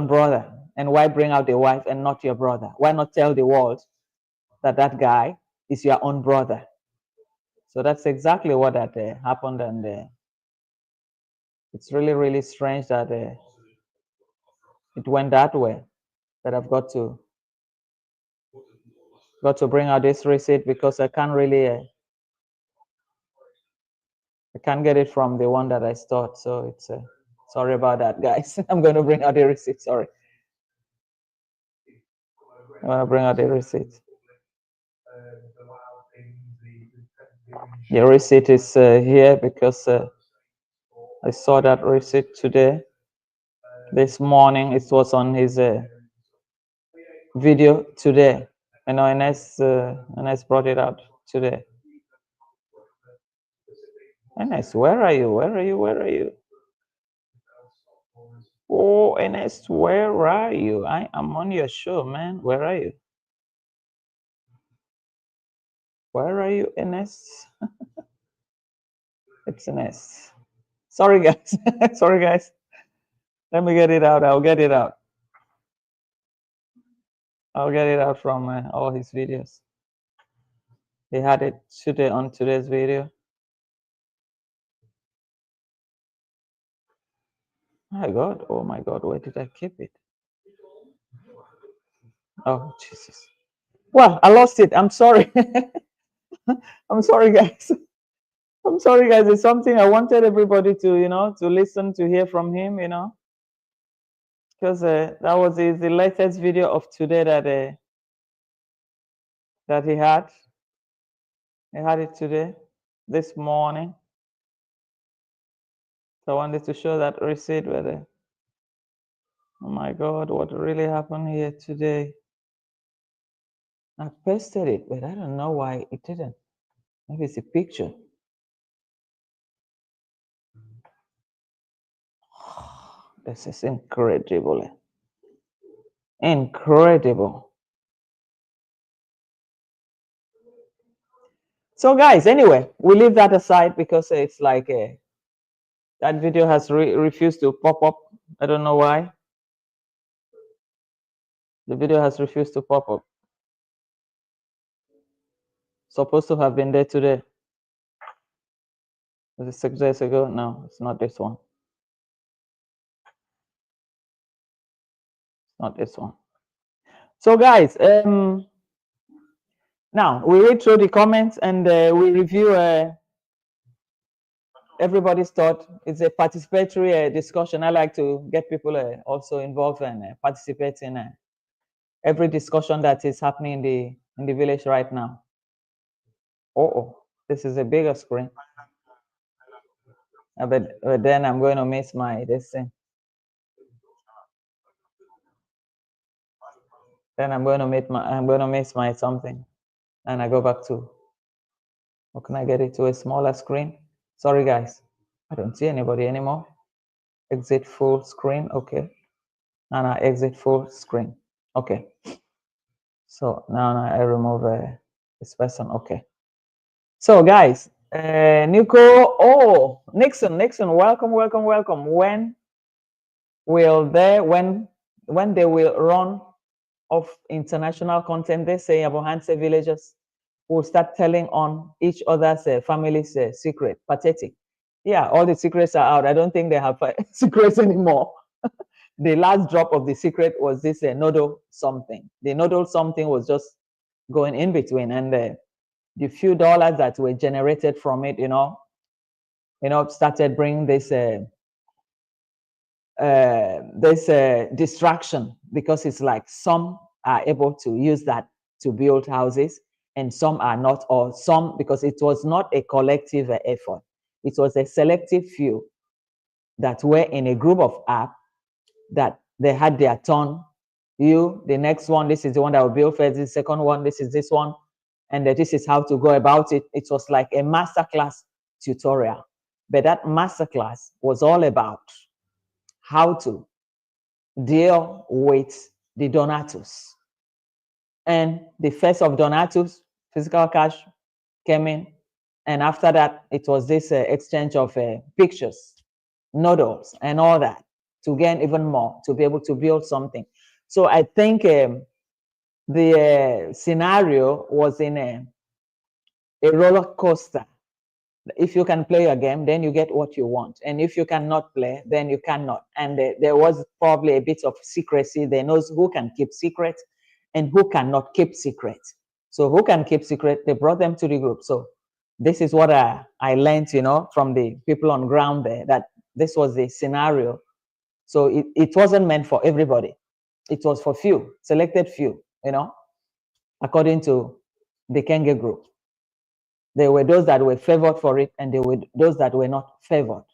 brother. And why bring out the wife and not your brother? Why not tell the world that that guy is your own brother? So that's exactly what that happened. And it's really, really strange that it went that way. That I've got to bring out this receipt because I can't really I can't get it from the one that I stored. So it's sorry about that, guys. I'm going to bring out the receipt. Sorry, I'm going to bring out the receipt. The receipt is here because I saw that receipt today. This morning, it was on his video today. You know, Ines brought it out today. Ines, where are you? Where are you? Where are you? Oh, Ines, where are you? I am on your show, man. Where are you? Where are you, Ines? It's Ines. Sorry, guys. Sorry, guys. Let me get it out. I'll get it out. I'll get it out from all his videos. He had it today on today's video. My God. Oh, my God. Where did I keep it? Oh, Jesus. Well, I lost it. I'm sorry. I'm sorry, guys. I'm sorry, guys. It's something I wanted everybody to, you know, to listen, to hear from him, you know, because that was the latest video of today that he had. He had it today, this morning. So I wanted to show that receipt where oh my God, what really happened here today? I pasted it, but I don't know why it didn't. Maybe it's a picture. This is incredible. Incredible. So guys, anyway, we leave that aside because it's like that video has refused to pop up. I don't know why. The video has refused to pop up. Supposed to have been there today. Was it 6 days ago? No, it's not this one. It's not this one. So guys, now we read through the comments and we review everybody's thought. It's a participatory discussion. I like to get people also involved and participate in every discussion that is happening in the village right now. Oh, this is a bigger screen. But then I'm going to miss my this thing. Then I'm going to miss my something, and I go back to. Or can I get it to a smaller screen? Sorry, guys, I don't see anybody anymore. Exit full screen. Okay, and I exit full screen. Okay. So now I remove this person. Okay. So guys, Nico, oh, Nixon, welcome. When they will run of international content, they say about Hanse villagers will start telling on each other's family's secret. Pathetic. Yeah, all the secrets are out. I don't think they have secrets anymore. The last drop of the secret was this nodal something. The nodal something was just going in between, and the few dollars that were generated from it, started bringing this distraction, because it's like some are able to use that to build houses and some are not, or some, because it was not a collective effort. It was a selective few that were in a group of app that they had their turn. You, the next one, this is the one that will build first, the second one, this is this one, and this is how to go about it. It was like a masterclass tutorial. But that masterclass was all about how to deal with the donatus. And the first of donatus, physical cash, came in. And after that, it was this exchange of pictures, noodles, and all that to gain even more, to be able to build something. So I think the scenario was in a roller coaster. If you can play a game, then you get what you want. And if you cannot play, then you cannot. And there was probably a bit of secrecy. They knows who can keep secret and who cannot keep secret. So who can keep secret, they brought them to the group. So this is what I learned, you know, from the people on ground there, that this was the scenario. So it wasn't meant for everybody. It was for few, selected few, you know, according to the Kenge group. There were those that were favored for it, and there were those that were not favored.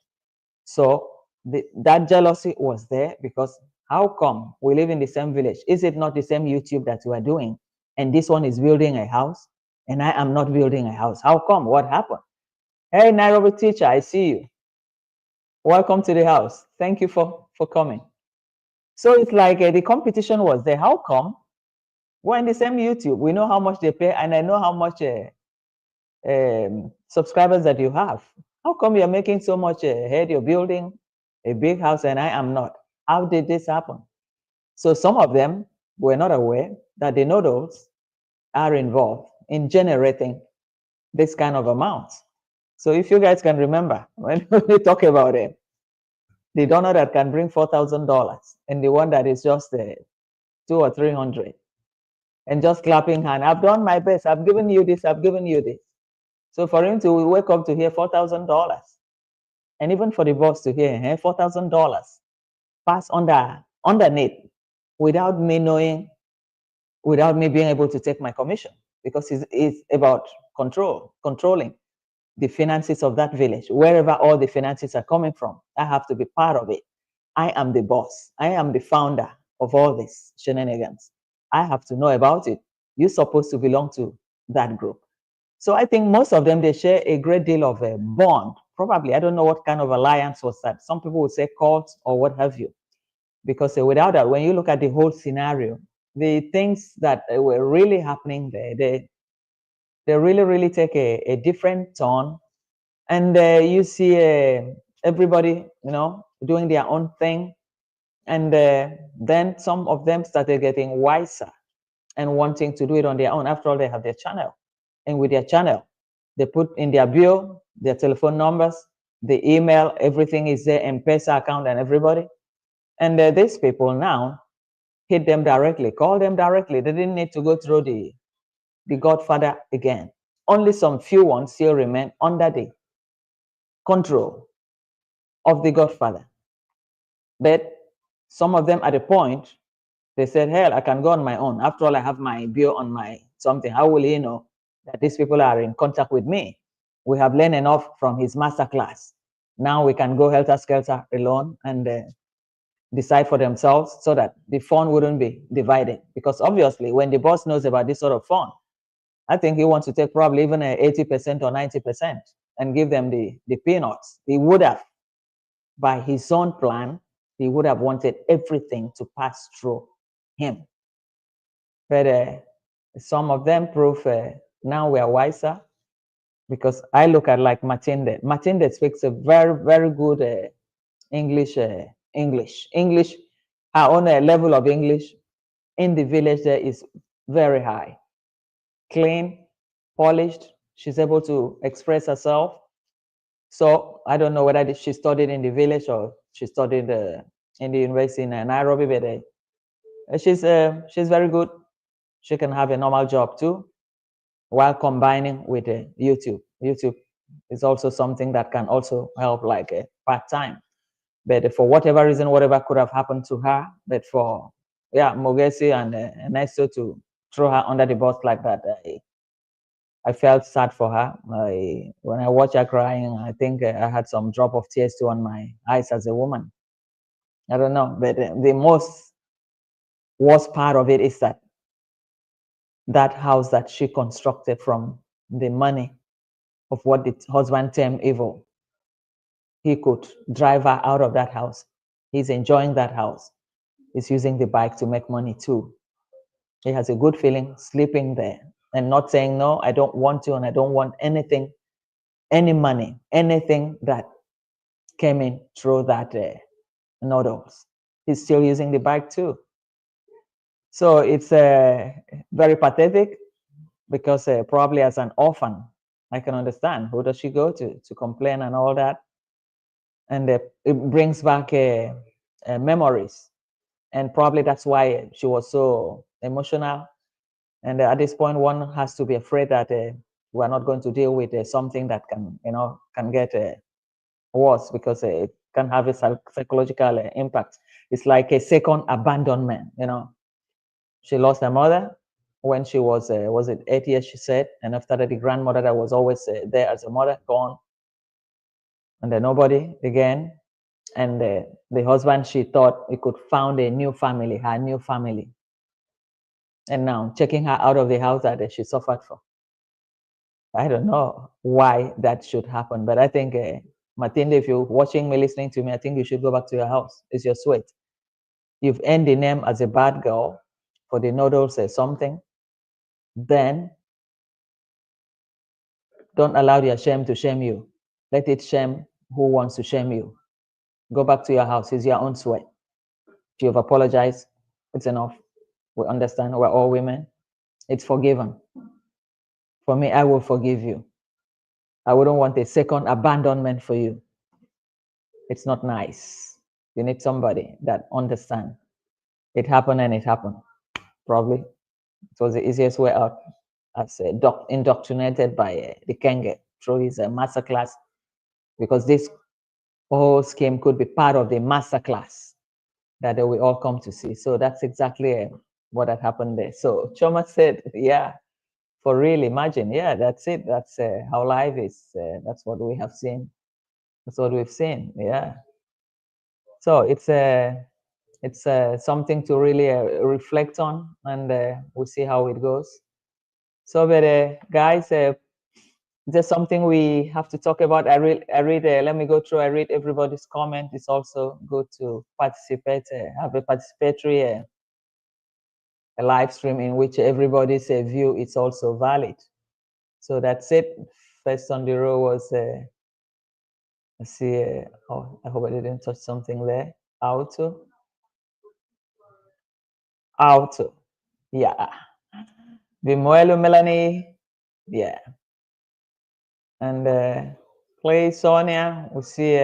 So that jealousy was there, because how come we live in the same village? Is it not the same YouTube that we are doing? And this one is building a house, and I am not building a house. How come? What happened? Hey, Nairobi teacher, I see you. Welcome to the house. Thank you for coming. So it's like the competition was there. How come? We're in the same YouTube. We know how much they pay, and I know how much subscribers that you have. How come you're making so much ahead? You're building a big house and I am not. How did this happen? So some of them were not aware that the noodles are involved in generating this kind of amount. So if you guys can remember, when we talk about it, the donor that can bring $4,000 and the one that is just 200 or 300, and just clapping hand, I've done my best, I've given you this, I've given you this. So for him to wake up to hear $4,000, and even for the boss to hear $4,000 pass underneath without me knowing, without me being able to take my commission, because it's about controlling the finances of that village, wherever all the finances are coming from. I have to be part of it. I am the boss. I am the founder of all these shenanigans. I have to know about it. You're supposed to belong to that group. So I think most of them, they share a great deal of a bond. Probably, I don't know what kind of alliance was that. Some people would say cult or what have you. Because without that, when you look at the whole scenario, the things that were really happening there, they really, really take a different turn. And you see everybody, you know, doing their own thing. And then some of them started getting wiser and wanting to do it on their own. After all, they have their channel. And with their channel, they put in their bio, their telephone numbers, the email, everything is there, M-Pesa account and everybody. And these people now hit them directly, call them directly. They didn't need to go through the Godfather again. Only some few ones still remain under the control of the Godfather. But some of them at a point, they said, hell, I can go on my own. After all, I have my bio on my something. How will he know that these people are in contact with me? We have learned enough from his masterclass. Now we can go helter-skelter alone and decide for themselves, so that the fund wouldn't be divided. Because obviously, when the boss knows about this sort of fund, I think he wants to take probably even 80% or 90% and give them the peanuts. He would have, by his own plan, he would have wanted everything to pass through him. But some of them prove now we are wiser, because I look at like Maender. Maender speaks a very, very good English. Her own level of English in the village there is very high. Clean, polished. She's able to express herself. So I don't know whether she studied in the village or she studied in the university in Nairobi, but she's very good. She can have a normal job too, while combining with YouTube. YouTube is also something that can also help, like a part-time. But for whatever reason, whatever could have happened to her, but for Mwango'S and Ernesto to throw her under the bus like that, I felt sad for her. When I watched her crying, I think I had some drop of tears too on my eyes as a woman. I don't know, but the most worst part of it is that that house that she constructed from the money of what the husband termed evil, he could drive her out of that house. He's enjoying that house. He's using the bike to make money too. He has a good feeling sleeping there and not saying, no, I don't want to, and I don't want anything, any money, anything that came in through that noodles. He's still using the bike too. So it's very pathetic because probably as an orphan, I can understand. Who does she go to complain and all that? And it brings back memories. And probably that's why she was so emotional. And at this point, one has to be afraid that we're not going to deal with something that can get worse, because it can have a psychological impact. It's like a second abandonment. She lost her mother when she was it 8 years, she said, and after that, the grandmother that was always there as a mother, gone, and then nobody again. And the husband, she thought he could found a new family, her new family, and now checking her out of the house that she suffered for. I don't know why that should happen, but I think, Matilda, if you're watching me, listening to me, I think you should go back to your house. It's your sweat. You've earned the name as a bad girl for the noodles or something. Then don't allow your shame to shame you. Let it shame who wants to shame you. Go back to your house. It's your own sweat. If you've apologized, it's enough. We understand. We're all women. It's forgiven. For me, I will forgive you. I wouldn't want a second abandonment for you. It's not nice. You need somebody that understands. It happened and it happened. Probably it was the easiest way out, as indoctrinated by the Kenge through his masterclass, because this whole scheme could be part of the masterclass that we all come to see. So that's exactly what had happened there. So Choma said, yeah, for real, imagine. Yeah, that's it. That's how life is. That's what we have seen. That's what we've seen. Yeah. So it's something to really reflect on, and we'll see how it goes. So, but guys, there's something we have to talk about. I read. Let me go through. I read everybody's comment. It's also good to participate. Have a participatory a live stream in which everybody's view is also valid. So that's it. First on the row was. Let's see. Oh, I hope I didn't touch something there. Auto. Yeah. Bimuelo Melanie. Yeah. And Clay, Sonia, we see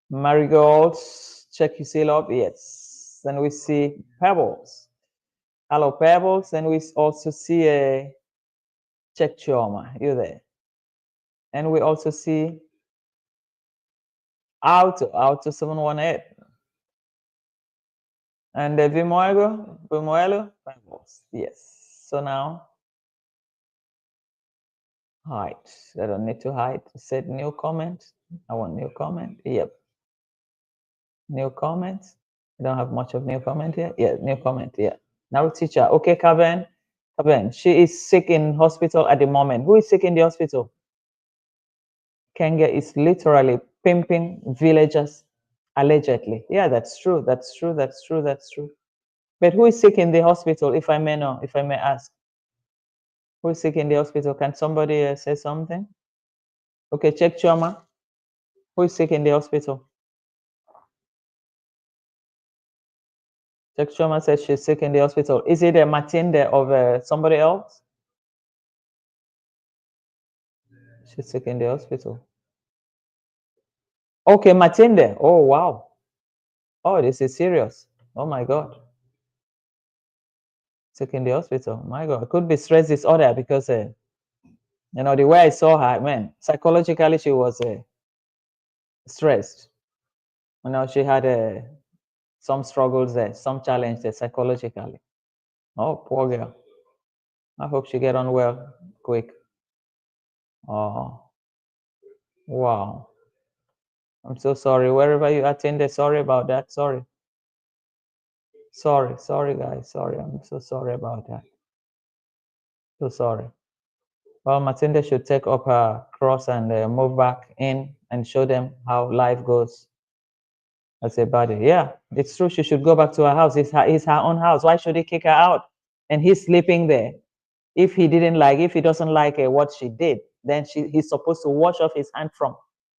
Marigolds, check your seal up, yes. And we see Pebbles. Hello, Pebbles. And we also see Check Chioma, you there. And we also see Auto 718. And Vimuelo, Pebbles, yes. So now, hide. I don't need to hide. Said new comment. I want new comment. Yep. New comment. I don't have much of new comment here. Yeah, new comment. Yeah. Now teacher. Okay, Kevin. She is sick in hospital at the moment. Who is sick in the hospital? Kenge is literally pimping villagers, allegedly. Yeah, that's true. That's true. That's true. That's true. But who is sick in the hospital, if I may know, if I may ask? Who is sick in the hospital? Can somebody say something? Okay, check Choma. Who is sick in the hospital? Check Choma says she's sick in the hospital. Is it a Matilda of somebody else? She's sick in the hospital. Okay, Matilda. Oh, wow. Oh, this is serious. Oh, my God. Sick in the hospital. My God. It could be stress disorder because, the way I saw her, man, psychologically, she was stressed. She had some struggles there, some challenge there psychologically. Oh, poor girl. I hope she get on well quick. Oh, wow. I'm so sorry. Wherever you attended, sorry about that. Sorry. Sorry, guys. Sorry. I'm so sorry about that. So sorry. Well, Matilda should take up her cross and move back in and show them how life goes as a body. Yeah, it's true. She should go back to her house. It's her own house. Why should he kick her out? And he's sleeping there. If he doesn't like what she did, then he's supposed to wash off his hand from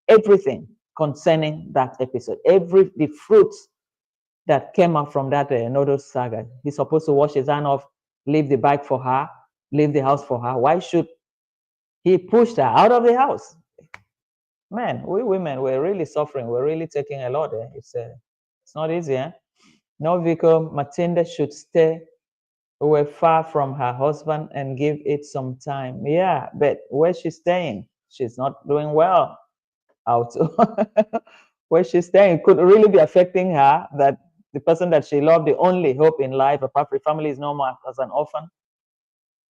everything concerning that episode. The fruits that came out from that Noodles saga. He's supposed to wash his hand off, leave the bike for her, leave the house for her. Why should he push her out of the house? Man, we women, we're really suffering. We're really taking a lot. It's not easy. No, Vico, Matilda should stay away far from her husband and give it some time. Yeah, but where's she staying? She's not doing well out. Where she's staying could really be affecting her, that the person that she loved, the only hope in life, apart from family, is no more as an orphan.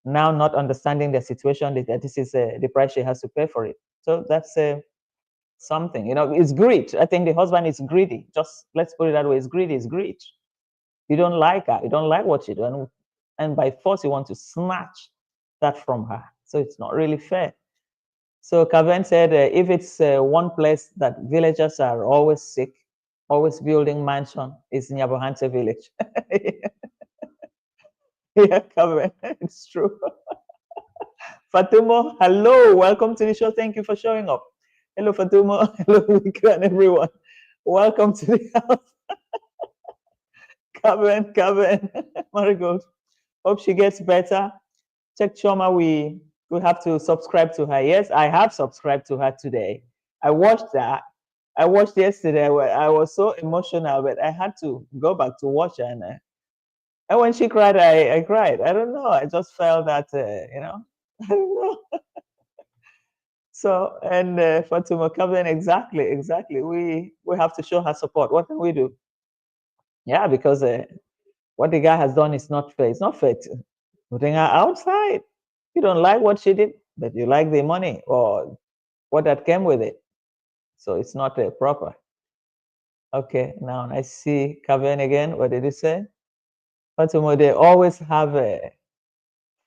Now not understanding the situation, that this is the price she has to pay for it. So that's something, it's greed. I think the husband is greedy. Just let's put it that way. It's greedy, it's greed. You don't like her. You don't like what she does. And by force, you want to snatch that from her. So it's not really fair. So Kaven said, if it's one place that villagers are always sick, always building mansion, is Nyabohante village. Yeah, Kaven, it's true. Fatumo, hello, welcome to the show. Thank you for showing up. Hello, Fatumo. Hello, Vika and everyone. Welcome to the house. Kaven, Marigold. Hope she gets better. Check Choma, we have to subscribe to her. Yes, I have subscribed to her today. I watched that. I watched yesterday. I was so emotional, but I had to go back to watch her. And when she cried, I cried. I don't know. I just felt that, I don't know. So, and Fatima Kaben, exactly. We have to show her support. What can we do? Yeah, because what the guy has done is not fair. It's not fair to putting her outside. You don't like what she did, but you like the money or what that came with it. So it's not proper. Okay, now I see Kaben again. What did he say? Fatima, they always have a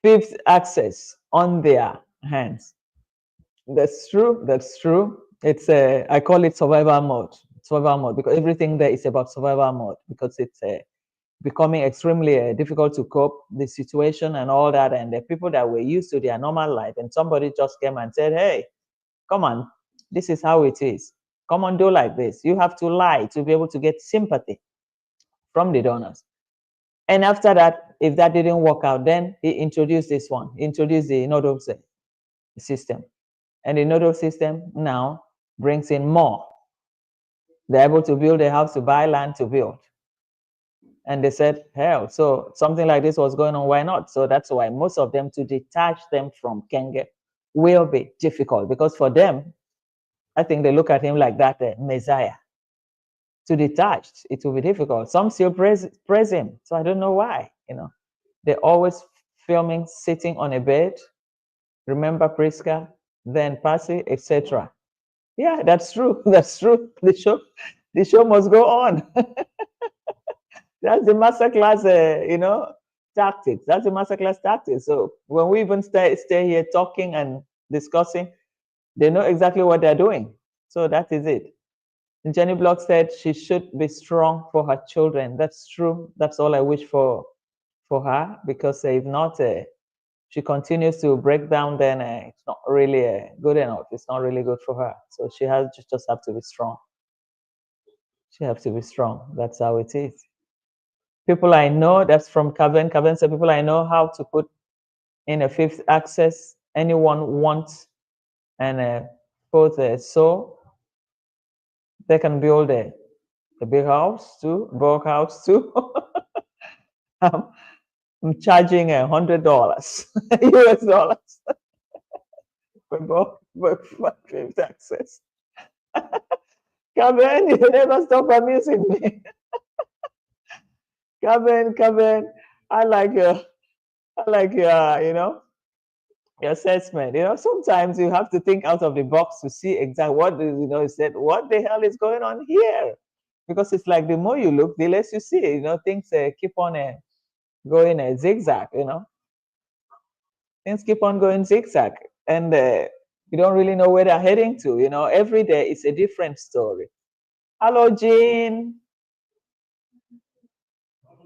fifth access on their hands. That's true. It's I call it survival mode, because everything there is about survival mode, because it's becoming extremely difficult to cope the situation and all that, and the people that were used to their normal life, and somebody just came and said, hey, come on, this is how it is, come on, do like this. You have to lie to be able to get sympathy from the donors. And after that, if that didn't work out, then he introduced this one, introduced the nodal system. And the nodal system now brings in more. They're able to build a house, to buy land to build. And they said, hell, so something like this was going on, why not? So that's why most of them, to detach them from Kenge will be difficult, because for them, I think they look at him like that Messiah. To detach, it will be difficult. Some still praise him. So I don't know why, They're always filming sitting on a bed. Remember Priska, then Percy, etc. Yeah, that's true. That's true. The show must go on. That's the masterclass, tactics. That's the masterclass tactics. So when we even stay here talking and discussing, they know exactly what they're doing. So that is it. And Jenny Block said she should be strong for her children. That's true. That's all I wish for her, because if not, she continues to break down, then it's not really good enough. It's not really good for her. So she has just have to be strong. She has to be strong. That's how it is. People I know, that's from Kaven. Kaven said, people I know how to put in a fifth access. Anyone wants and both so they can build a big house too, bulk house too. I'm charging $100 US dollars for fifth access. Kaven, you never stop amusing me. Kaven, I like your, Your assessment. Sometimes you have to think out of the box to see exactly what you said. What the hell is going on here? Because it's like the more you look, the less you see. Things keep on going zigzag. Things keep on going zigzag, and you don't really know where they're heading to. Every day it's a different story. Hello, Jean.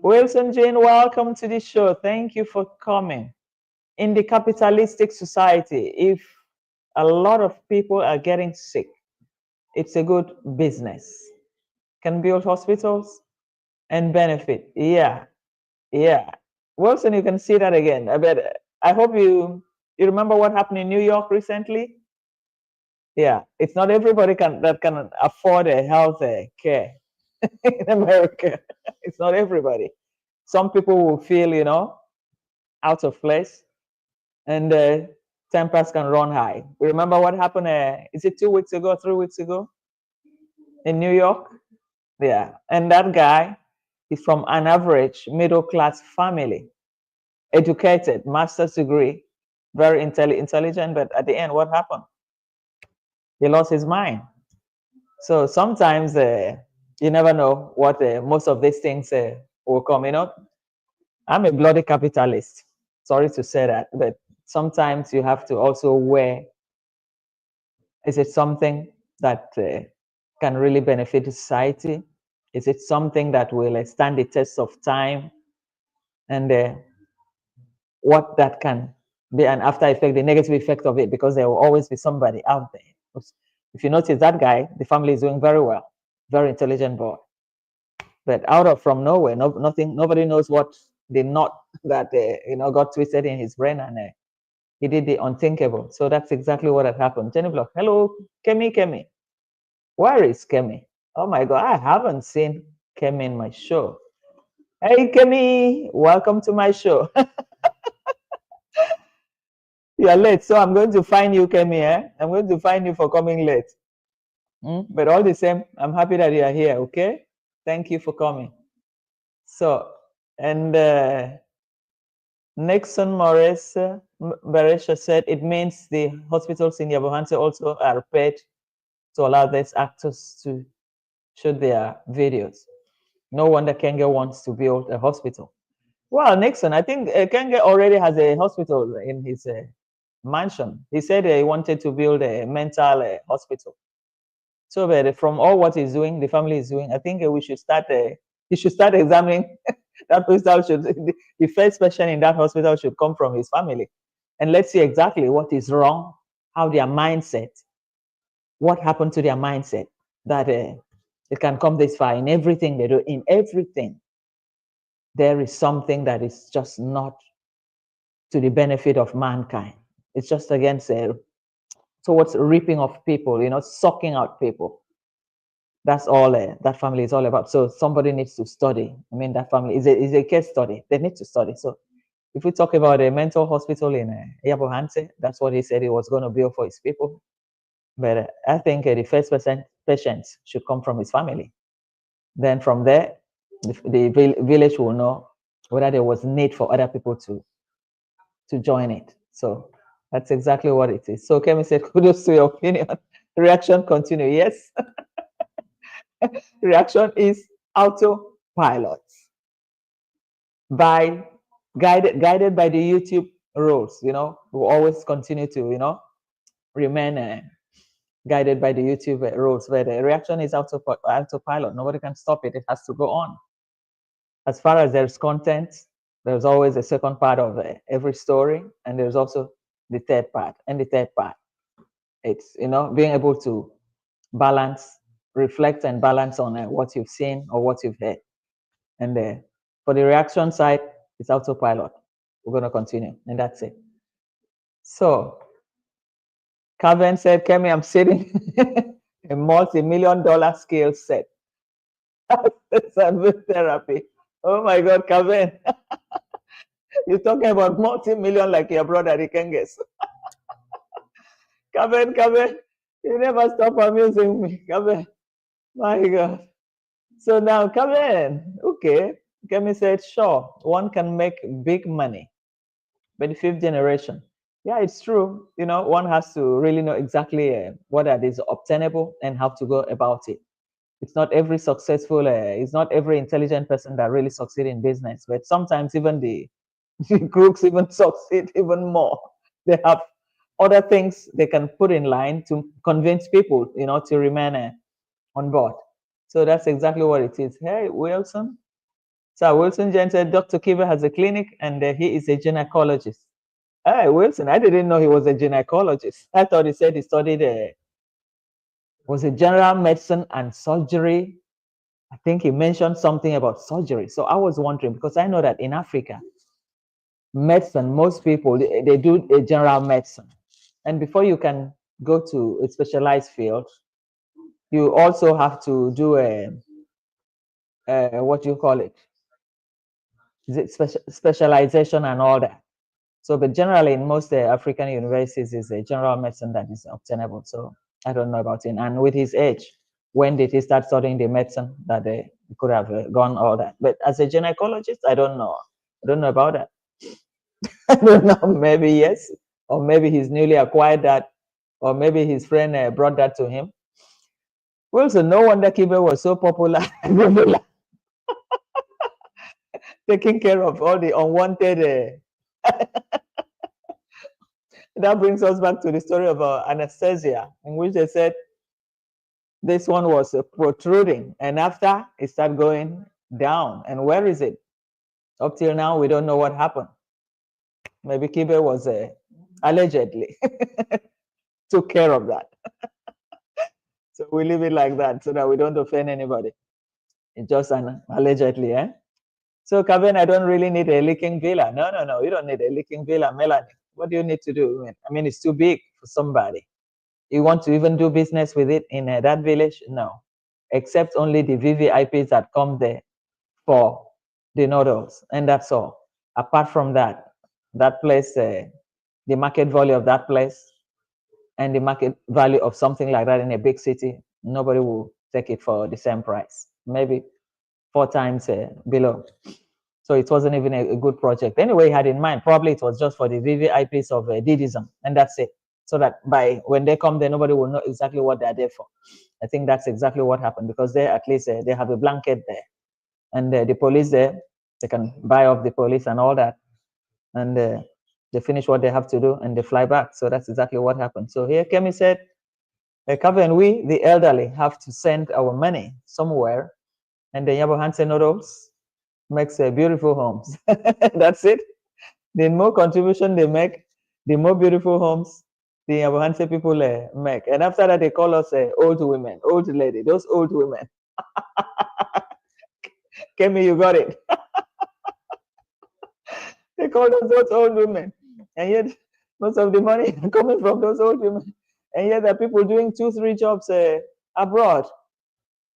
Wilson Jane, welcome to the show. Thank you for coming. In the capitalistic society, if a lot of people are getting sick, it's a good business. Can build hospitals and benefit. Yeah. Wilson, you can see that again. I hope you remember what happened in New York recently. Yeah, it's not everybody that can afford a health care in America. It's not everybody. Some people will feel, out of place, and tempers can run high. Remember what happened? Is it 2 weeks ago, 3 weeks ago, in New York? Yeah, and that guy is from an average middle-class family, educated, master's degree, very intelligent, but at the end, what happened? He lost his mind. So sometimes you never know what most of these things will come. I'm a bloody capitalist. Sorry to say that, but sometimes you have to also weigh, is it something that can really benefit society? Is it something that will stand the test of time? And what that can be an after effect, the negative effect of it, because there will always be somebody out there. If you notice that guy, the family is doing very well, very intelligent boy. But from nowhere, nobody knows what the knot that got twisted in his brain, and he did the unthinkable. So that's exactly what had happened. Jenny Block, hello, Kemi. Where is Kemi? Oh my God, I haven't seen Kemi in my show. Hey Kemi, welcome to my show. You're late, so I'm going to find you, Kemi. I'm going to find you for coming late. But all the same, I'm happy that you are here, okay? Thank you for coming. So, and Nixon Morris Beresha said it means the hospitals in Yabohante also are paid to allow these actors to shoot their videos. No wonder Kenge wants to build a hospital. Well, Nixon, I think Kenge already has a hospital in his mansion. He said he wanted to build a mental hospital. So, but from all what he's doing, the family is doing, I think we should start. He should start examining that hospital. The first patient in that hospital should come from his family, and let's see exactly what is wrong, how their mindset, what happened to their mindset that it can come this far in everything they do. In everything, there is something that is just not to the benefit of mankind. It's just against towards ripping off people, sucking out people. That's all that family is all about. So somebody needs to study. I mean, that family is a case study. They need to study. So if we talk about a mental hospital in Yabohante, that's what he said he was going to build for his people. But I think the first patients should come from his family. Then from there, the village will know whether there was need for other people to join it. So that's exactly what it is. So Kemi said, kudos to your opinion. Reaction continue. Yes. Reaction is autopilot. Guided by the YouTube rules, we always continue to, remain guided by the YouTube rules, where the reaction is autopilot. Nobody can stop it. It has to go on. As far as there's content, there's always a second part of every story, and there's also the third part. And the third part, it's being able to reflect and balance on what you've seen or what you've heard. And for the reaction side, it's autopilot. We're going to continue, and that's it. So Calvin said, Kemi, I'm sitting a multi-million-dollar skill set. That's therapy. Oh my God, Calvin. You're talking about multi-million like your brother, the Kenges. Calvin, you never stop amusing me, Calvin. My God. So now, Calvin, okay. Kemi said, sure, one can make big money. But the fifth generation. Yeah, it's true. You know, one has to really know exactly what that is obtainable and how to go about it. It's not every successful, it's not every intelligent person that really succeed in business, but sometimes even the crooks even succeed even more. They have other things they can put in line to convince people, you know, to remain on board. So that's exactly what it is. Hey, Wilson. So Wilson Jen said Dr. Kiva has a clinic and he is a gynecologist. Hey, Wilson, I didn't know he was a gynecologist. I thought he said he studied was it general medicine and surgery. I think he mentioned something about surgery. So I was wondering because I know that in Africa, medicine, most people they do a general medicine, and before you can go to a specialized field, you also have to do a what do you call it? Is it specialization and all that? So, but generally in most African universities, is a general medicine that is obtainable. So I don't know about him. And with his age, when did he start studying the medicine that he could have gone all that? But as a gynecologist, I don't know. I don't know about that. I don't know. Maybe yes, or maybe he's newly acquired that, or maybe his friend brought that to him. Wilson, no wonder Kibe was so popular, taking care of all the unwanted. That brings us back to the story of anesthesia, in which they said this one was protruding, and after it started going down. And where is it? Up till now, we don't know what happened. Maybe Kibe was allegedly took care of that. So we leave it like that so that we don't offend anybody. It's just an allegedly, eh? So Kevin, I don't really need a leaking villa. No, no, no, you don't need a leaking villa, Melanie. What do you need to do? I mean, it's too big for somebody. You want to even do business with it in that village? No, except only the VVIPs that come there for the noodles, and that's all. Apart from that, that place, the market value of that place and the market value of something like that in a big city, nobody will take it for the same price, maybe 4 times below. So it wasn't even a good project. Anyway, he had in mind, probably it was just for the VVIPs of Didism, and that's it. So that by when they come there, nobody will know exactly what they're there for. I think that's exactly what happened, because they at least they have a blanket there, and the police there, they can buy off the police and all that, and they finish what they have to do and they fly back. So that's exactly what happened. So here Kemi said, Kevin, we, the elderly, have to send our money somewhere, and the Yabo Hansen noodles makes beautiful homes. That's it. The more contribution they make, the more beautiful homes the Yabo Hansen people make. And after that, they call us old women, old lady, those old women. Kemi, you got it. They call us those old women. And yet, most of the money coming from those old women. And yet, there are people doing 2-3 jobs abroad.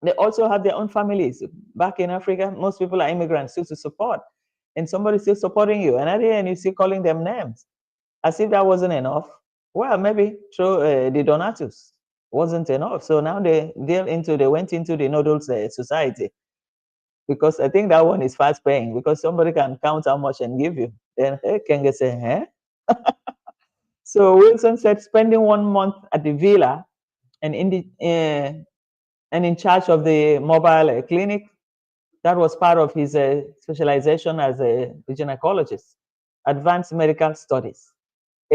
They also have their own families. Back in Africa, most people are immigrants still to support. And somebody's still supporting you. And at the end, you still calling them names. As if that wasn't enough. Well, maybe through the Donatus wasn't enough. So now they went into the noodles society. Because I think that one is fast paying, because somebody can count how much and give you. Then hey, Kenge say, eh? So Wilson said spending 1 month at the villa and in charge of the mobile clinic, that was part of his specialization as a gynecologist, advanced medical studies,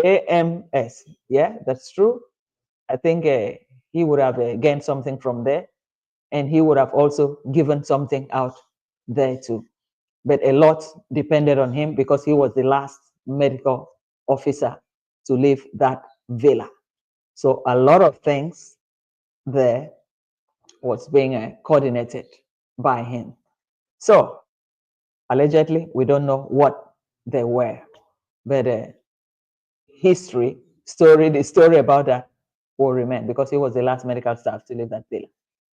AMS. Yeah, that's true. I think he would have gained something from there, and he would have also given something out there too. But a lot depended on him, because he was the last medical officer to leave that villa. So a lot of things there was being coordinated by him. So allegedly, we don't know what they were, but the story about that will remain, because he was the last medical staff to leave that villa.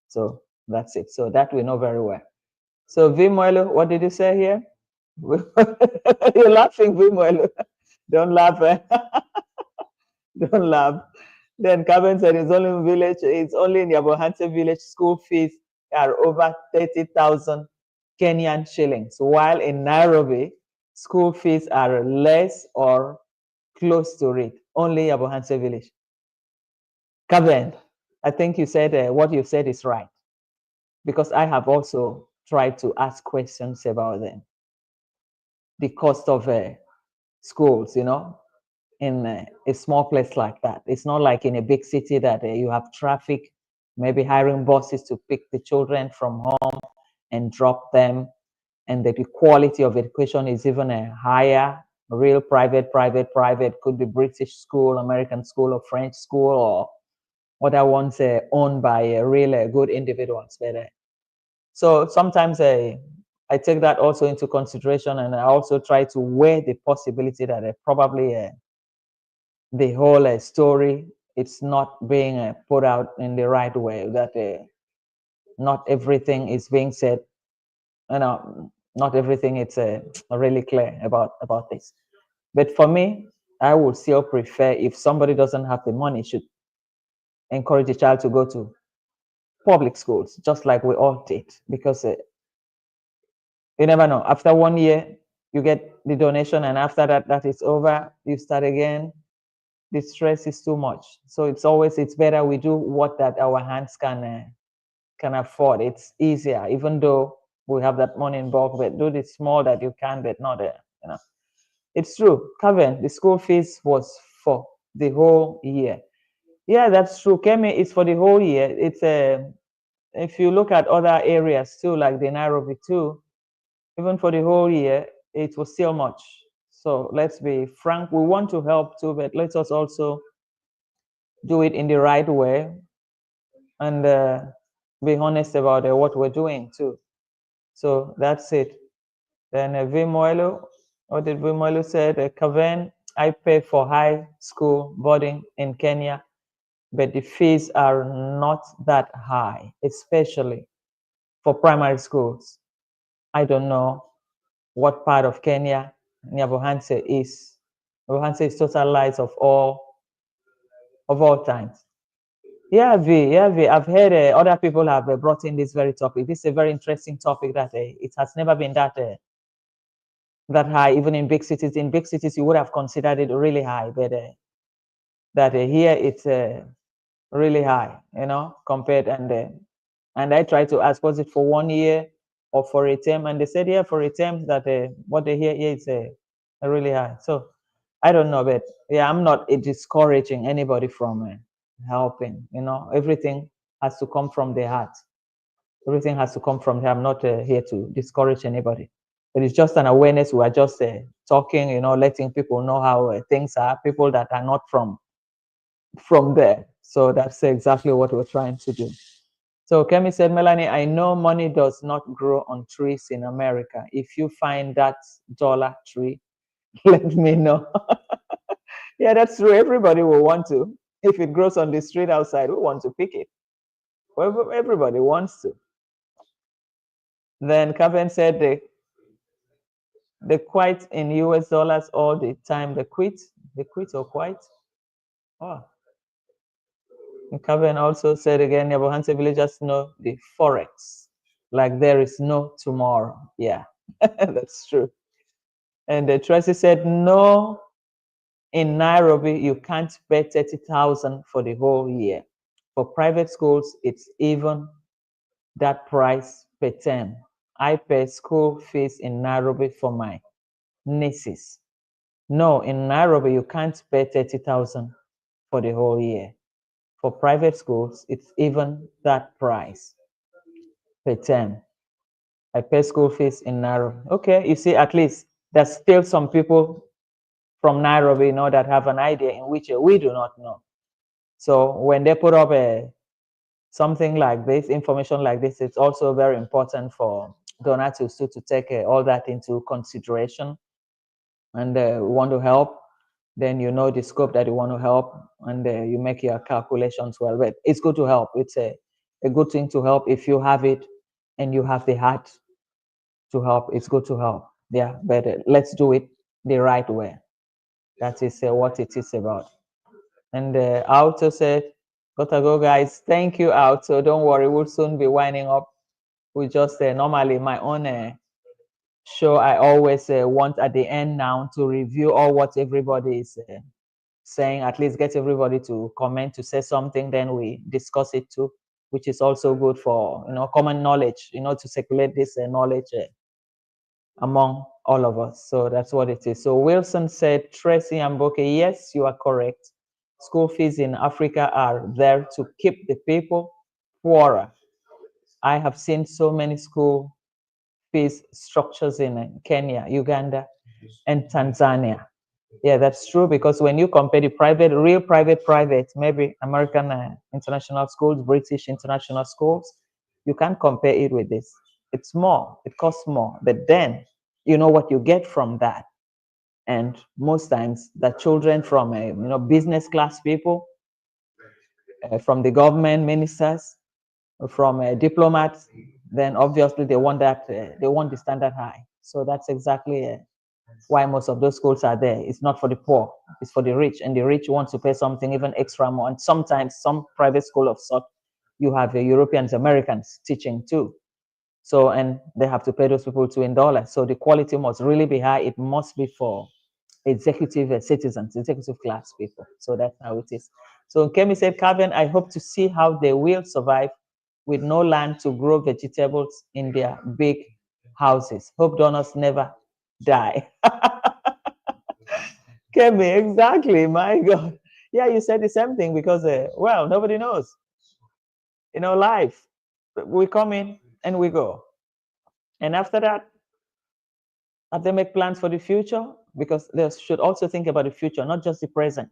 So that's it. So that we know very well. So Vimoelo, what did you say here? You're laughing, Vimoelo. Don't laugh. Eh? Don't laugh. Then Kevin said it's only in village, it's only in Yabohanse village, school fees are over 30,000 Kenyan shillings, while in Nairobi, school fees are less or close to it, only Yabohanse village. Kaben, I think you said what you said is right, because I have also tried to ask questions about them. The cost of schools, in a small place like that. It's not like in a big city that you have traffic, maybe hiring buses to pick the children from home and drop them, and the quality of education is even higher. Real private, could be British school, American school, or French school, or other ones owned by really good individuals. But so sometimes I take that also into consideration, and I also try to weigh the possibility that probably the whole story, it's not being put out in the right way, that not everything is being said, not everything it's really clear about this. But for me, I would still prefer, if somebody doesn't have the money, should encourage a child to go to public schools, just like we all did, because you never know. After 1 year, you get the donation, and after that is over, you start again. The stress is too much. So it's better we do what that our hands can afford. It's easier, even though we have that money in bulk, but do the small that you can, but not It's true. Kevin, the school fees was for the whole year. Yeah, that's true. Kemi is for the whole year. It's if you look at other areas too, like the Nairobi too, even for the whole year, it was still much. So let's be frank. We want to help too, but let us also do it in the right way, and be honest about what we're doing too. So that's it. Then Vimoelo, what did Vimoelo said? Kaven, I pay for high school boarding in Kenya, but the fees are not that high, especially for primary schools. I don't know what part of Kenya Nyabohanse is. Nyabohanse is total lies of all times. Yeah, V. I've heard other people have brought in this very topic. This is a very interesting topic that it has never been that high, even in big cities. In big cities, you would have considered it really high, but that here it's really high, compared. And I tried to ask, was it for 1 year or for a term? And they said, yeah, for a term, that what they hear here is really high. So I don't know, but yeah, I'm not discouraging anybody from helping. Everything has to come from the heart. Everything has to come from here. I'm not here to discourage anybody, but it's just an awareness. We are just talking, letting people know how things are. People that are not from there. So that's exactly what we're trying to do. So Kemi said, Melanie, I know money does not grow on trees in America. If you find that dollar tree, let me know. Yeah, that's true. Everybody will want to. If it grows on the street outside, we want to pick it. Well, everybody wants to. Then Kevin said they quite in US dollars all the time. They quit or quite. Oh. And Kevin also said again, Yabohanse villagers know the forex, like there is no tomorrow. Yeah, that's true. And Tracy said, no, in Nairobi, you can't pay 30,000 for the whole year. For private schools, it's even that price per term. I pay school fees in Nairobi for my nieces. No, in Nairobi, you can't pay 30,000 for the whole year. For private schools, it's even that price per term. I pay school fees in Nairobi. Okay, you see, at least there's still some people from Nairobi, that have an idea in which we do not know. So when they put up something like this, information like this, it's also very important for donors to take all that into consideration. And we want to help, then you know the scope that you want to help, and you make your calculations well. But it's good to help. It's a good thing to help if you have it and you have the heart to help. It's good to help. Yeah, but let's do it the right way. That is what it is about. And Auto said, gotta go, guys. Thank you, Auto. Don't worry, we'll soon be winding up. We just normally my own show I always want at the end now to review all what everybody is saying, at least get everybody to comment, to say something, then we discuss it too, which is also good for, common knowledge, to circulate this knowledge among all of us. So that's what it is. So Wilson said, Tracy Amboke, yes, you are correct. School fees in Africa are there to keep the people poorer. I have seen so many school fees structures in Kenya, Uganda, and Tanzania. Yeah, that's true, because when you compare the real private, maybe American international schools, British international schools, you can't compare it with this. It's more, it costs more, but then you know what you get from that. And most times the children from business class people, from the government ministers, from diplomats, then obviously they want that, they want the standard high. So that's exactly why most of those schools are there. It's not for the poor, it's for the rich, and the rich want to pay something even extra more. And sometimes some private school of sort, you have Europeans, Americans teaching too. So, and they have to pay those people too in dollars. So the quality must really be high. It must be for executive citizens, executive class people. So that's how it is. So Kemi said, Calvin, I hope to see how they will survive with no land to grow vegetables in their big houses. Hope donors never die. Kemi, exactly. My God. Yeah, you said the same thing because, well, nobody knows. Life. We come in and we go. And after that, have they make plans for the future? Because they should also think about the future, not just the present.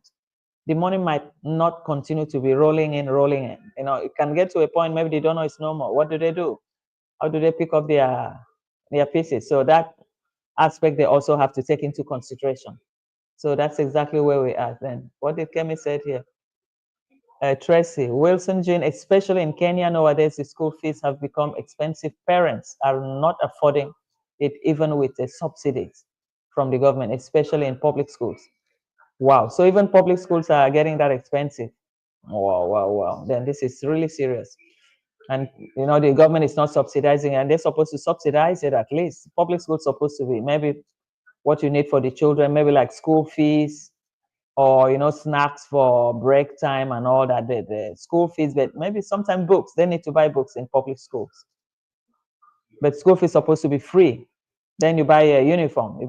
The money might not continue to be rolling in, rolling in. It can get to a point, maybe they don't know it's no more. What do? How do they pick up their pieces? So that aspect they also have to take into consideration. So that's exactly where we are then. What did Kemi said here? Tracy, Wilson Jean, especially in Kenya nowadays, the school fees have become expensive. Parents are not affording it even with the subsidies from the government, especially in public schools. Wow. So even public schools are getting that expensive. Wow, wow, wow. Then this is really serious. And the government is not subsidizing, and they're supposed to subsidize it at least. Public schools supposed to be maybe what you need for the children, maybe like school fees, or snacks for break time and all that, the school fees, but maybe sometimes books. They need to buy books in public schools, but school fees supposed to be free. Then you buy a uniform, you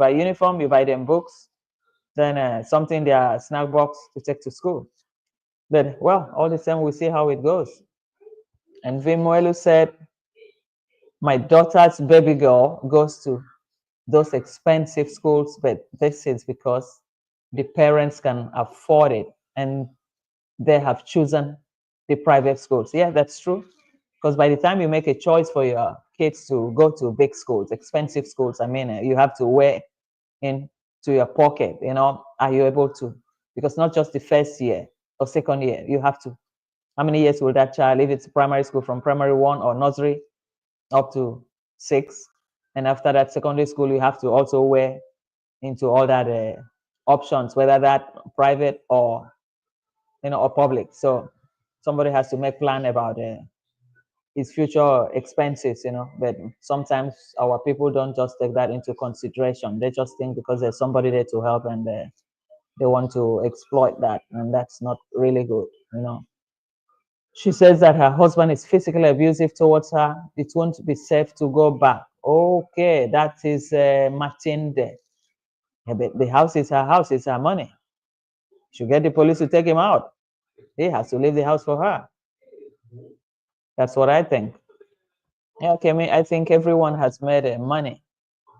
buy them books, then something, their snack box to take to school. But well, all the same, we'll see how it goes. And Vimuelu said, my daughter's baby girl goes to those expensive schools, but this is because the parents can afford it and they have chosen the private schools. Yeah, that's true. Because by the time you make a choice for your kids to go to big schools, expensive schools, you have to weigh into your pocket, are you able to? Because not just the first year or second year, you have to. How many years will that child, if it's primary school, from primary 1 or nursery up to 6, and after that secondary school, you have to also weigh into all that options, whether that private or or public. So somebody has to make plan about his future expenses, but sometimes our people don't just take that into consideration. They just think because there's somebody there to help, and they want to exploit that, and that's not really good. She says that her husband is physically abusive towards her. It won't be safe to go back. Okay, that is Maende. Yeah, but the house is her house, it's her money. She'll get the police to take him out. He has to leave the house for her. That's what I think. Yeah, okay, I think everyone has made money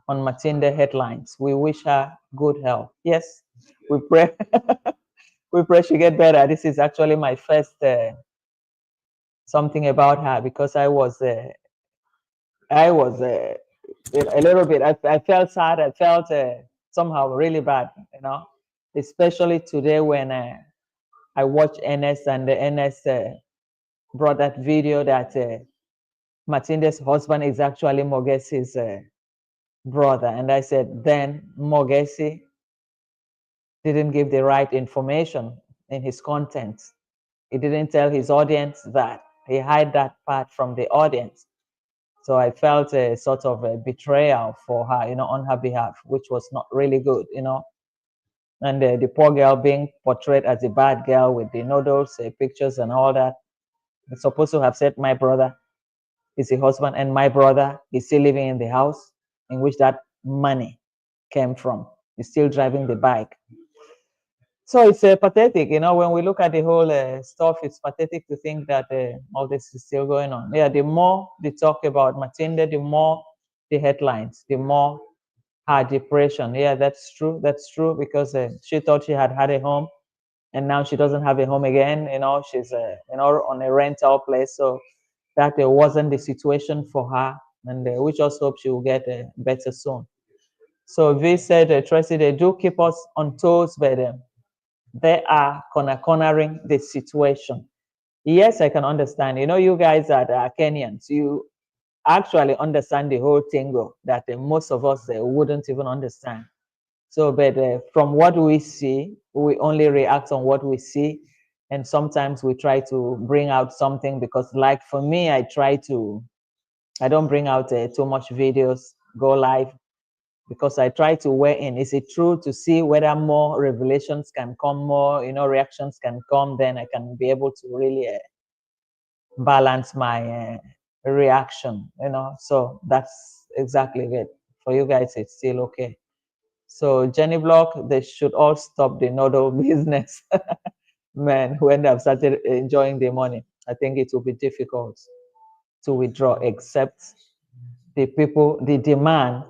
on Maende headlines. We wish her good health. Yes, we pray. We pray she get better. This is actually my first something about her, because I was a little bit. I felt sad. I felt somehow really bad. Especially today when I watched NS, and the NS brought that video that Matinde's husband is actually Mwango'S brother. And I said, then Mwango'S didn't give the right information in his content. He didn't tell his audience that. He hid that part from the audience. So I felt a sort of a betrayal for her, on her behalf, which was not really good, And the poor girl being portrayed as a bad girl with the noodles, pictures, and all that. It's supposed to have said, my brother is a husband, and my brother is still living in the house in which that money came from. He's still driving the bike. So it's pathetic, when we look at the whole stuff, it's pathetic to think that all this is still going on. Yeah, the more they talk about Matilda, the more the headlines, the more her depression. Yeah, that's true. That's true, because she thought she had a home, and now she doesn't have a home again. She's on a rental place. So that wasn't the situation for her, and we just hope she will get better soon. So V said, Tracy, they do keep us on toes, but they are cornering the situation. Yes, I can understand. You guys are Kenyans. You actually understand the whole tingle that most of us wouldn't even understand. So, but from what we see, we only react on what we see. And sometimes we try to bring out something, because like for me, I don't bring out too much videos, go live, because I try to weigh in. Is it true, to see whether more revelations can come, more, reactions can come, then I can be able to really balance my reaction, So that's exactly it. For you guys, it's still okay. So Jenny Block, they should all stop the noodle business. Man, when they've started enjoying the money, I think it will be difficult to withdraw, except the demand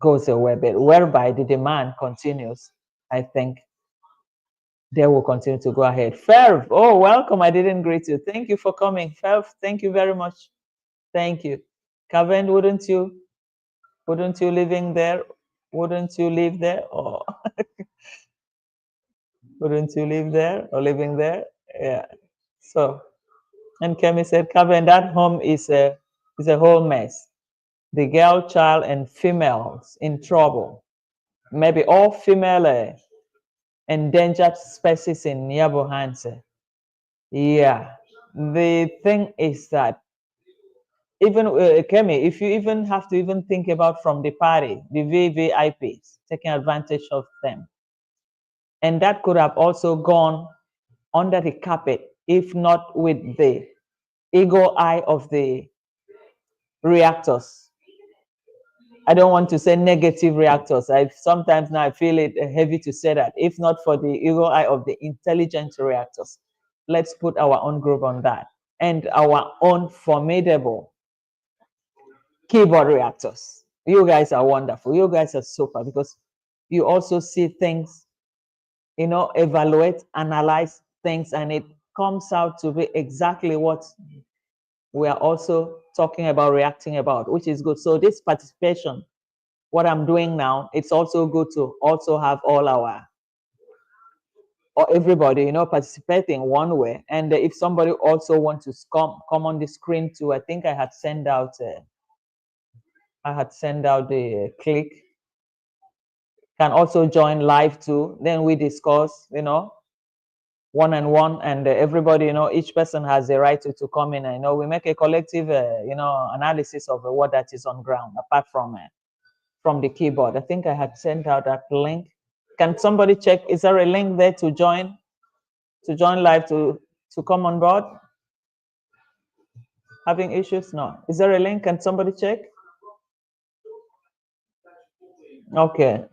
goes away. But whereby the demand continues, I think they will continue to go ahead. Ferv, oh, welcome. I didn't greet you. Thank you for coming. Ferv, thank you very much. Thank you. Kevin, wouldn't you living there? Wouldn't you live there? Or wouldn't you live there or living there? Yeah. So, and Kemi said, Kevin, that home is a whole mess. The girl, child, and females in trouble. Maybe all female endangered species in Nyabohanse. Yeah. The thing is that even Kemi, if you even have to even think about from the party, the VVIPs, taking advantage of them. And that could have also gone under the carpet, if not with the eagle eye of the reactors. I don't want to say negative reactors. Sometimes now I feel it heavy to say that. If not for the eagle eye of the intelligent reactors, let's put our own group on that. And our own formidable keyboard reactors. You guys are wonderful. You guys are super, because you also see things, evaluate, analyze things, and it comes out to be exactly what we are also talking about, reacting about, which is good. So this participation, what I'm doing now, it's also good to also have all or everybody, participating one way. And if somebody also wants to come on the screen too, I think I had sent out the click. Can also join live too. Then we discuss, one-on-one, and everybody, each person has a right to come in. And we make a collective, analysis of what that is on ground, apart from the keyboard. I think I had sent out that link. Can somebody check? Is there a link there to join live to come on board? Having issues? No. Is there a link? Can somebody check? Okay.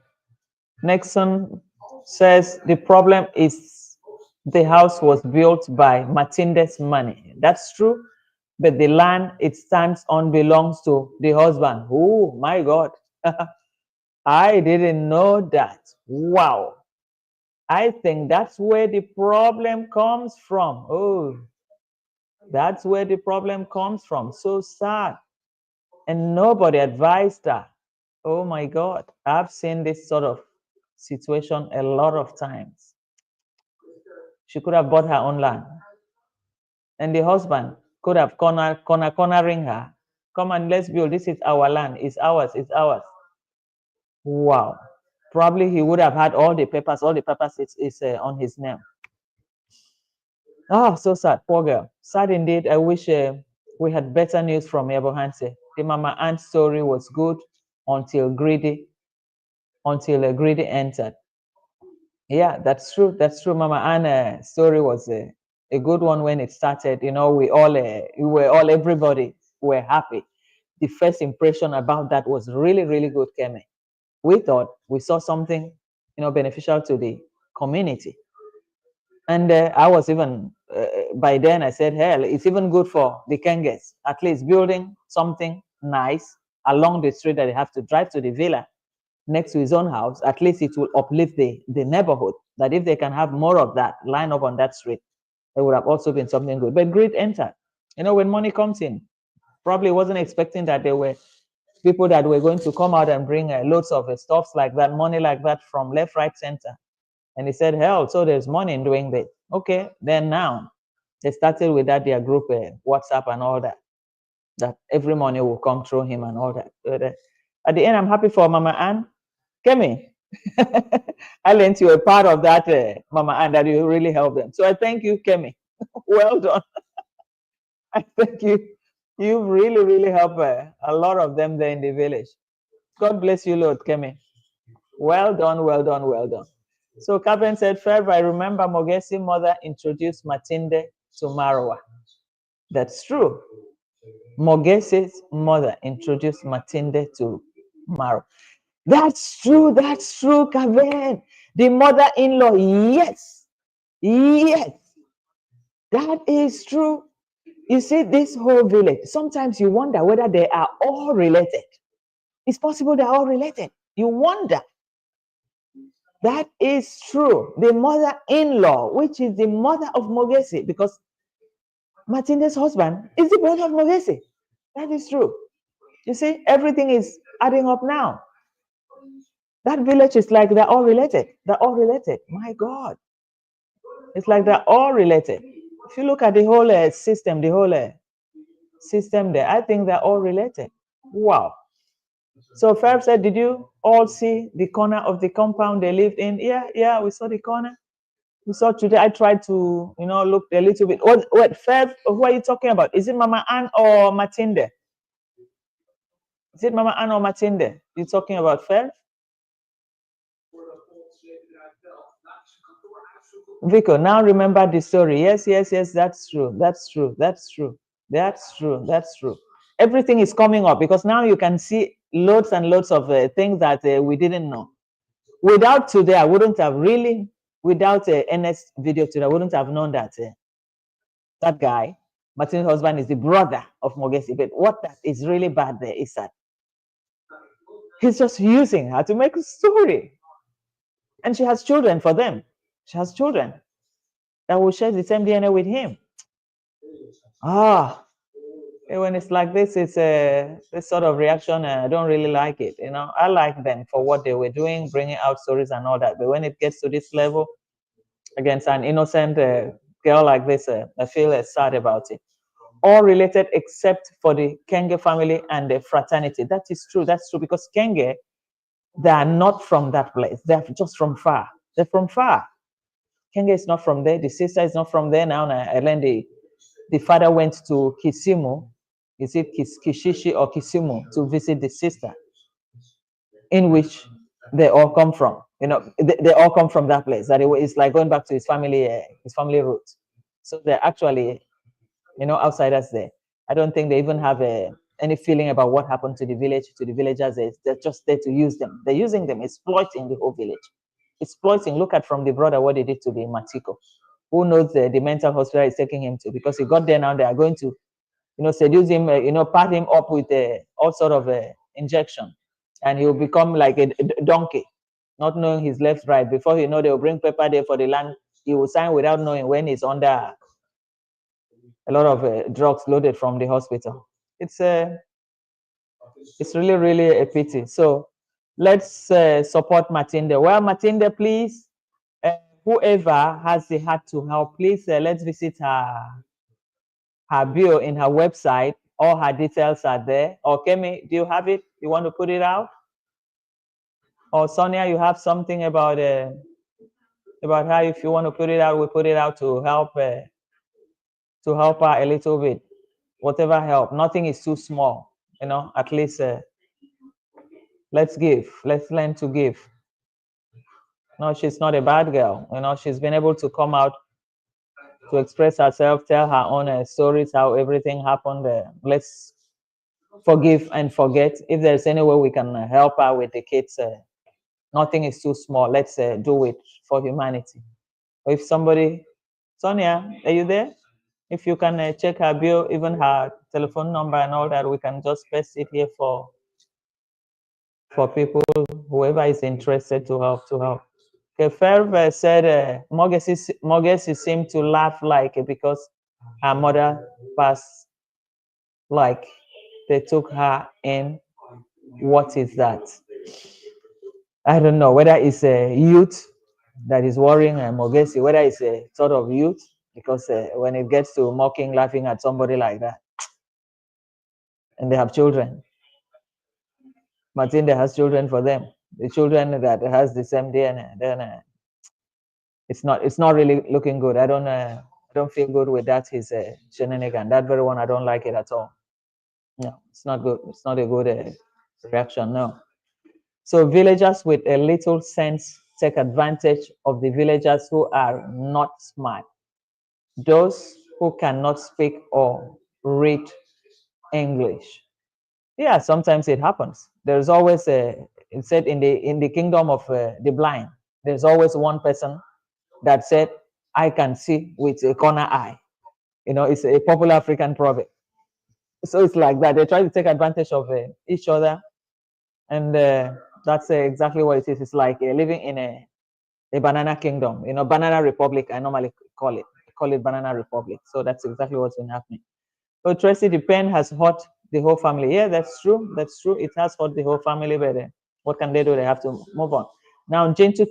Nixon says the problem is the house was built by Matinde's money. That's true, but the land it stands on belongs to the husband. Oh my God. I didn't know that. Wow. I think that's where the problem comes from. Oh, that's where the problem comes from. So sad. And nobody advised her. Oh my God. I've seen this sort of situation a lot of times. She could have bought her own land. And the husband could have cornering her. Come on, let's build. This is our land. It's ours. It's ours. Wow. Probably he would have had all the papers. All the papers is on his name. Oh, so sad. Poor girl. Sad indeed. I wish we had better news from Ebohanse. The Mama Ann story was good until greedy entered. Yeah, that's true. That's true. Mama Ann story was a good one when it started. You know, everybody were happy. The first impression about that was really, really good, Kemi. We thought we saw something, beneficial to the community. And I was even, by then I said, hell, it's even good for the Kenges, at least building something nice along the street that they have to drive to the villa next to his own house. At least it will uplift the neighborhood, that if they can have more of that line up on that street, it would have also been something good. But greed entered. When money comes in, probably wasn't expecting that there were people that were going to come out and bring loads of stuffs like that, money like that from left, right, center. And he said, hell, so there's money in doing this. Okay, then now they started with that, their group, WhatsApp and all that, that every money will come through him and all that. But, at the end, I'm happy for Mama Ann. Kemi, I lent you a part of that, Mama Ann, that you really helped them. So I thank you, Kemi. Well done. I thank you. You've really, really helped a lot of them there in the village. God bless you, Lord, Kemi. Well done, well done, well done. So Captain said, Ferb, I remember Mwango'S mother introduced Maende to Marwa. That's true. Mwango'S mother introduced Maende to Marwa. That's true, Kevin. The mother-in-law, yes. Yes. That is true. You see, this whole village, sometimes you wonder whether they are all related. It's possible they're all related. You wonder. That is true. The mother-in-law, which is the mother of Mwango'S, because Matende's husband is the brother of Mwango'S. That is true. You see, everything is adding up now. That village is like they're all related. They're all related. My God. It's like they're all related. If you look at the whole system, system there, I think they're all related. Wow. So Ferb said, did you all see the corner of the compound they lived in? Yeah, we saw the corner. We saw today. I tried to, look a little bit. Wait, Ferb, who are you talking about? Is it Mama Ann or Maende? Is it Mama Ann or Maende you're talking about, Ferb? Vico, now remember the story. Yes, that's true. That's true. Everything is coming up because now you can see loads and loads of things that we didn't know. Without today, I wouldn't have really, without NS video today, I wouldn't have known that that guy, Martin's husband, is the brother of Mwango'S. But what that is really bad there is that he's just using her to make a story. And she has children for them. She has children that will share the same DNA with him. When it's like this, it's this sort of reaction. I don't really like it. I like them for what they were doing, bringing out stories and all that. But when it gets to this level, against an innocent girl like this, I feel sad about it. All related except for the Kenge family and the fraternity. That is true. That's true because Kenge, they are not from that place. They're just from far. They're from far. Kenge is not from there. The sister is not from there now. And then the father went to Kisimu. Is it Kishishi or Kisimu to visit the sister, in which they all come from. They all come from that place. That it's like going back to his family roots. So they're actually, outsiders there. I don't think they even have any feeling about what happened to the village, to the villagers. They're just there to use them. They're using them, exploiting the whole village. Exploiting. Look at from the brother what they did to the Matiko. Who knows the mental hospital is taking him to? Because he got there now, they are going to, seduce him, pat him up with all sort of injection, and he'll become like a donkey, not knowing his left right. Before you know, they'll bring paper there for the land. He will sign without knowing when he's under a lot of drugs loaded from the hospital. It's really, really a pity. So let's support Maende. Well, Maende, please, whoever has the heart to help, please let's visit her bio in her website. All her details are there. Or Kemi, do you have it? You want to put it out? Or Sonia, you have something about her? If you want to put it out, we put it out to help her a little bit. whatever help. Nothing is too small, you know. At least let's give. Let's learn to give. No, she's not a bad girl. You know, she's been able to come out to express herself, tell her own stories, how everything happened. Let's forgive and forget. If there's any way we can help her with the kids, nothing is too small. Let's do it for humanity. If somebody, Sonia, are you there? If you can check her bill, even her telephone number and all that, we can just paste it here for people, whoever is interested to help, Okay, Ferv said Mwango'S seemed to laugh like because her mother passed, like they took her in. What is that? I don't know whether it's a youth that is worrying Mwango'S, whether it's a sort of youth, because when it gets to mocking, laughing at somebody like that, and they have children, Matilda has children for them. The children that has the same DNA, then it's not really looking good. I don't feel good with that. His shenanigan. That very one, I don't like it at all. No, it's not good. It's not a good reaction. No. So villagers with a little sense take advantage of the villagers who are not smart. Those who cannot speak or read English. Yeah, sometimes it happens. There's always it said in the kingdom of the blind, there's always one person that said, I can see with a corner eye. You know, it's a popular African proverb. So it's like that. They try to take advantage of each other. And that's exactly what it is. It's like living in a banana kingdom, you know, banana republic, I normally call it. I call it banana republic. So that's exactly what's been happening. So Tracy, the pen has hurt the whole family. Yeah, that's true. That's true. It has hurt the whole family, but what can they do? They have to move on. Now, Jintu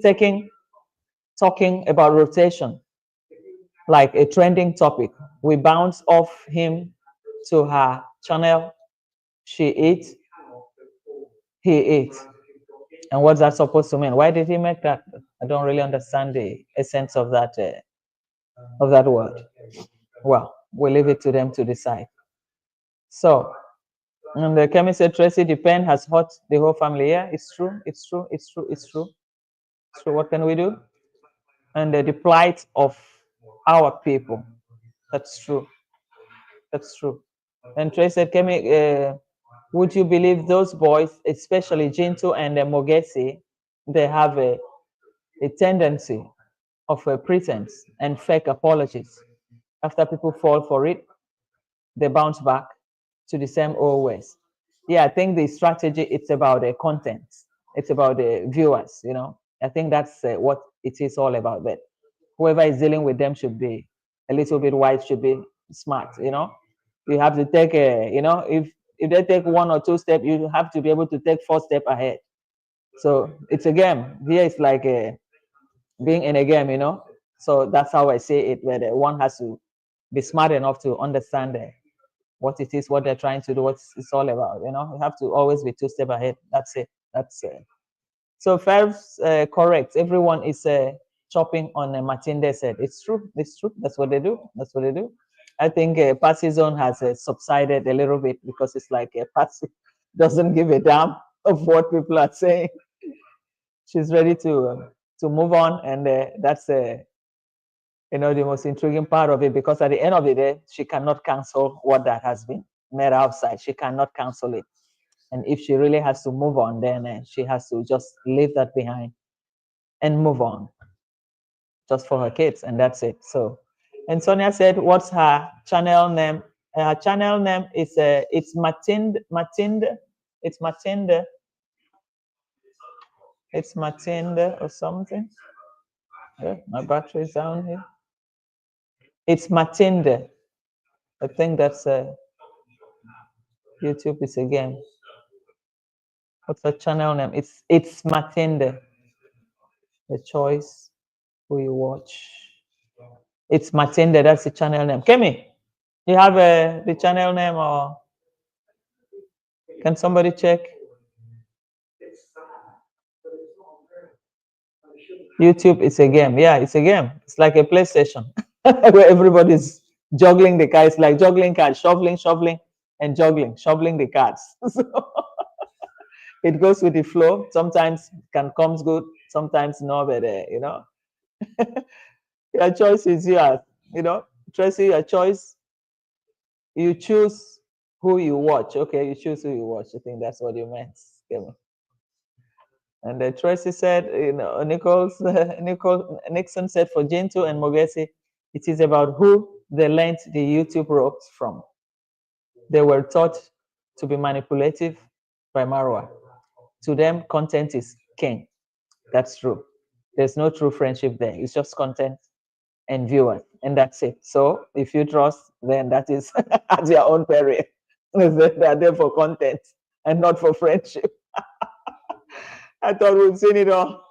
talking about rotation, like a trending topic. We bounce off him to her channel. She eats, he eats. And what's that supposed to mean? Why did he make that? I don't really understand the essence of that word. Well, we'll leave it to them to decide. So, and the chemist said, Tracy, the pen has hurt the whole family. Yeah, it's true. It's true. It's true. It's true. So what can we do? And the plight of our people. That's true. That's true. And Tracy said, Kemi, would you believe those boys, especially Jinto and Mwango'S, they have a tendency of a pretense and fake apologies. After people fall for it, they bounce back to the same old ways. Yeah, I think the strategy, it's about the content. It's about the viewers, you know. I think that's what it is all about. But whoever is dealing with them should be a little bit wise, should be smart, you know. You have to take you know, if they take 1 or 2 steps, you have to be able to take 4 steps ahead. So it's a game. Here it's like being in a game, you know. So that's how I say it, where one has to be smart enough to understand what it is, what they're trying to do, what it's all about, you know. You have to always be 2 steps ahead. That's it. That's it. So Ferv's correct. Everyone is chopping on Matinde's head. It's true. It's true. That's what they do. That's what they do. I think Patsy's zone has subsided a little bit because it's like Patsy doesn't give a damn of what people are saying. She's ready to move on, and that's you know, the most intriguing part of it, because at the end of the day, she cannot cancel what that has been made outside. She cannot cancel it. And if she really has to move on, then she has to just leave that behind and move on just for her kids. And that's it. So, and Sonia said, what's her channel name? Her channel name is, it's Matilda. It's Matilda. It's Matilda or something. Yeah, my battery is down here. It's Matilda. I think that's YouTube is a game. What's the channel name? It's Maender. The choice who you watch. It's Maender. That's the channel name. Kemi, you have the channel name, or can somebody check? YouTube is a game. Yeah, it's a game. It's like a PlayStation where everybody's juggling the cards, like juggling cards, shoveling, and shoveling the cards. So it goes with the flow. Sometimes can comes good, sometimes no, but your choice is yours. Tracy, your choice. You choose who you watch. Okay, you choose who you watch. I think that's what you meant, Kevin. And Tracy said, Nixon said for Gento and Mwango'S, it is about who they learned the YouTube ropes from. They were taught to be manipulative by Marwa. To them, content is king. That's true. There's no true friendship there. It's just content and viewers, and that's it. So if you trust, then that is at your own peril. They are there for content and not for friendship. I thought we'd seen it all.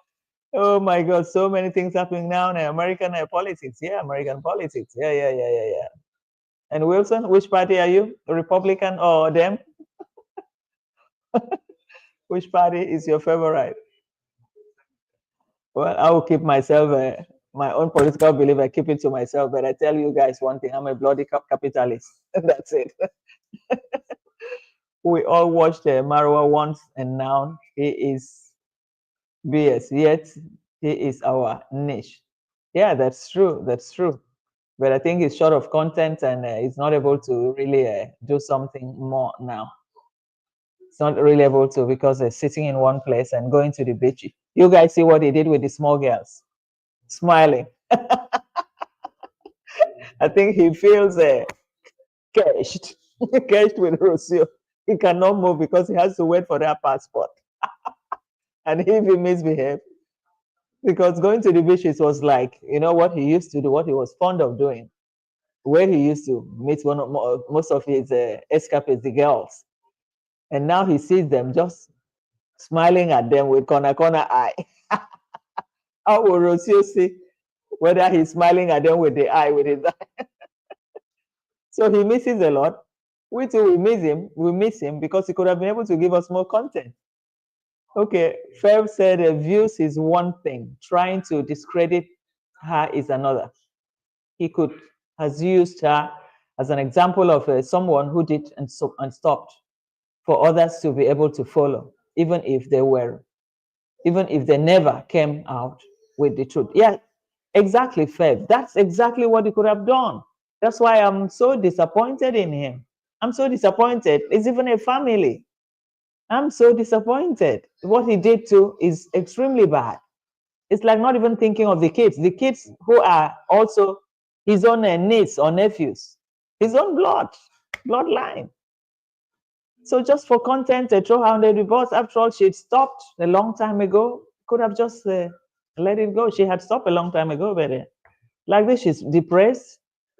Oh my God, so many things happening now in American politics. Yeah, American politics. Yeah. And Wilson, which party are you? Republican or them? Which party is your favorite? Well, I will keep myself, my own political belief, I keep it to myself. But I tell you guys one thing, I'm a bloody capitalist. That's it. We all watched Marwa once, and now he is BS, yet he is our niche. Yeah, that's true. That's true. But I think he's short of content, and he's not able to really do something more now. It's not really able to, because they're sitting in one place and going to the beach. You guys see what he did with the small girls, smiling. I think he feels caged, caged with Rocio. He cannot move because he has to wait for their passport. And if he misbehaves, because going to the beaches was like, what he used to do, what he was fond of doing, where he used to meet most of his escapees, the girls. And now he sees them just smiling at them with corner eye. How will Rocio see whether he's smiling at them with the eye, with his eye? So he misses a lot. We too, we miss him because he could have been able to give us more content. Okay, Fev said views is one thing, trying to discredit her is another. He could has used her as an example of someone who did and stopped for others to be able to follow, even if they never came out with the truth. Yeah, exactly, Fev. That's exactly what he could have done. That's why I'm so disappointed in him. I'm so disappointed. It's even a family. I'm so disappointed. What he did too is extremely bad. It's like not even thinking of the kids who are also his own niece or nephews, his own bloodline. So just for content, throw her under the bus. After all, she had stopped a long time ago. Could have just let it go. She had stopped a long time ago, but like this, she's depressed.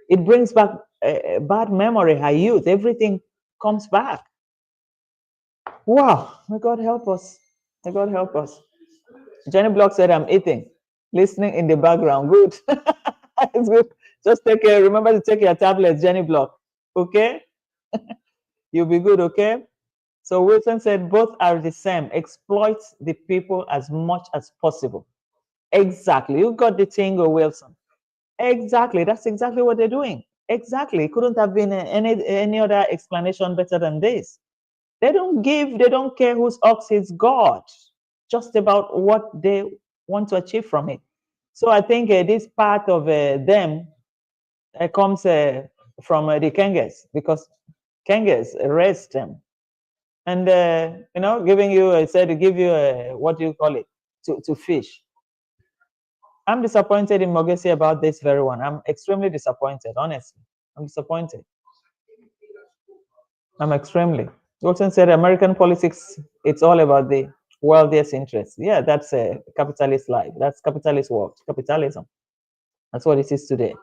It brings back a bad memory, her youth. Everything comes back. Wow, may God help us. May God help us. Jenny Block said, I'm eating, listening in the background. Good. It's good. Just remember to take your tablets, Jenny Block. Okay? You'll be good, okay? So Wilson said, both are the same. Exploit the people as much as possible. Exactly. You got the tingle, Wilson. Exactly. That's exactly what they're doing. Exactly. It couldn't have been any other explanation better than this. They don't care whose ox is God, just about what they want to achieve from it. So I think this part of them comes from the Kenges, because Kenges raised them. And, giving you, I said, to give you, what do you call it, to fish. I'm disappointed in Mwango'S about this very one. I'm extremely disappointed, honestly. I'm disappointed. I'm extremely. Wilson said American politics, it's all about the wealthiest interests. Yeah, that's a capitalist life. That's capitalist world, capitalism. That's what it is today.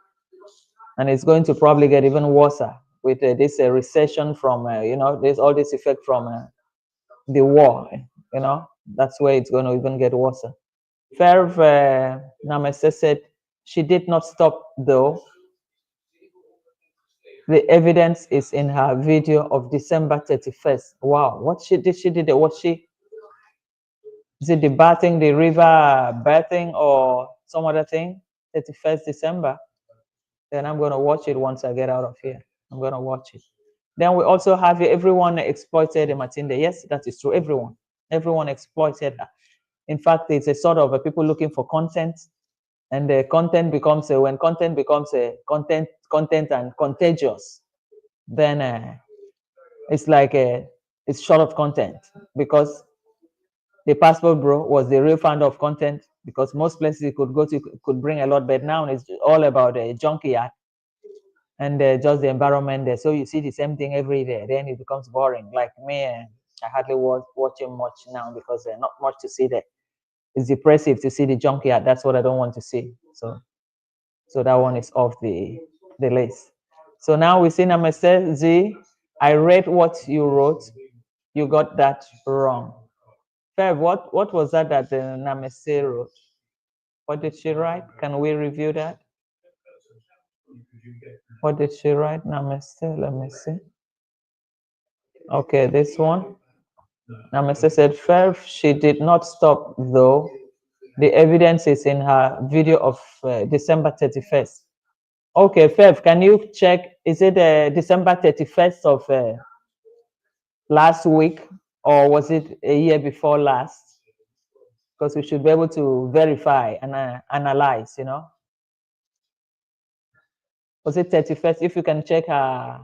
And it's going to probably get even worse with this recession from, there's all this effect from the war, that's where it's going to even get worse. Ferv Namaste said, she did not stop though. The evidence is in her video of December 31st. Wow, what she did, is it the bathing, the river bathing, or some other thing? 31st December. Then I'm gonna watch it once I get out of here. I'm gonna watch it. Then we also have here, everyone exploited Matilda. Yes, that is true. Everyone exploited her. In fact, it's a sort of a people looking for content, and the content becomes when content becomes a content and contagious, then it's like it's short of content, because the passport bro was the real founder of content, because most places you could go to could bring a lot, but now it's all about a junkyard and just the environment there. So you see the same thing every day, then it becomes boring. Like me, I hardly watching much now, because not much to see there. It's depressive to see the junkyard. That's what I don't want to see. So that one is off the list. So now we see number Z. I read what you wrote. You got that wrong. Feb, what was that Namese wrote? What did she write? Can we review that? What did she write? Namaste, let me see. Okay, this one. Namaste said, Feb, she did not stop though. The evidence is in her video of December 31st. Okay, Fev, can you check? Is it December 31st of last week, or was it a year before last? Because we should be able to verify and analyze, you know. Was it 31st? If you can check her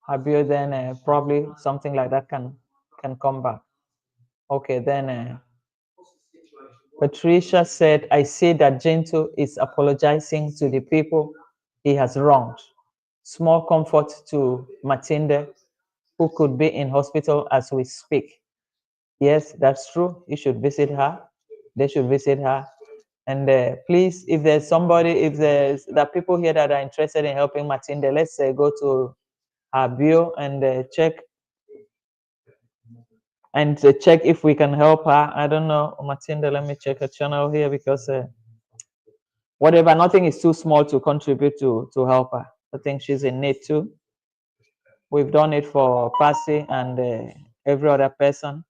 bio, then probably something like that can come back. Okay, then Patricia said, I see that Gento is apologizing to the people he has wronged. Small comfort to Matilda, who could be in hospital as we speak. Yes, that's true. You should visit her. They should visit her. And please, if there's somebody, if there's people here that are interested in helping Matilda, let's go to her bio and check check if we can help her. I don't know, Matilda, let me check her channel here, because whatever, nothing is too small to contribute to help her. I think she's in need too. We've done it for Percy and every other person.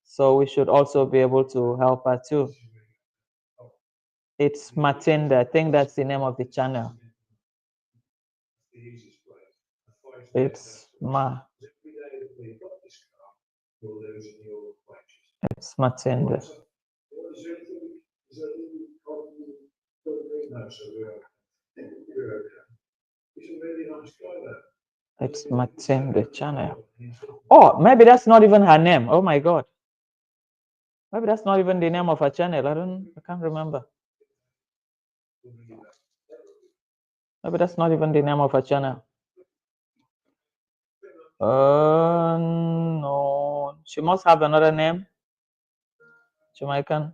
So we should also be able to help her too. It's Matilda. I think that's the name of the channel. It's It's Matilda. It's Matilda channel. Oh, maybe that's not even her name. Oh my God. Maybe that's not even the name of her channel. I can't remember. Maybe that's not even the name of her channel. No. She must have another name. Jamaican.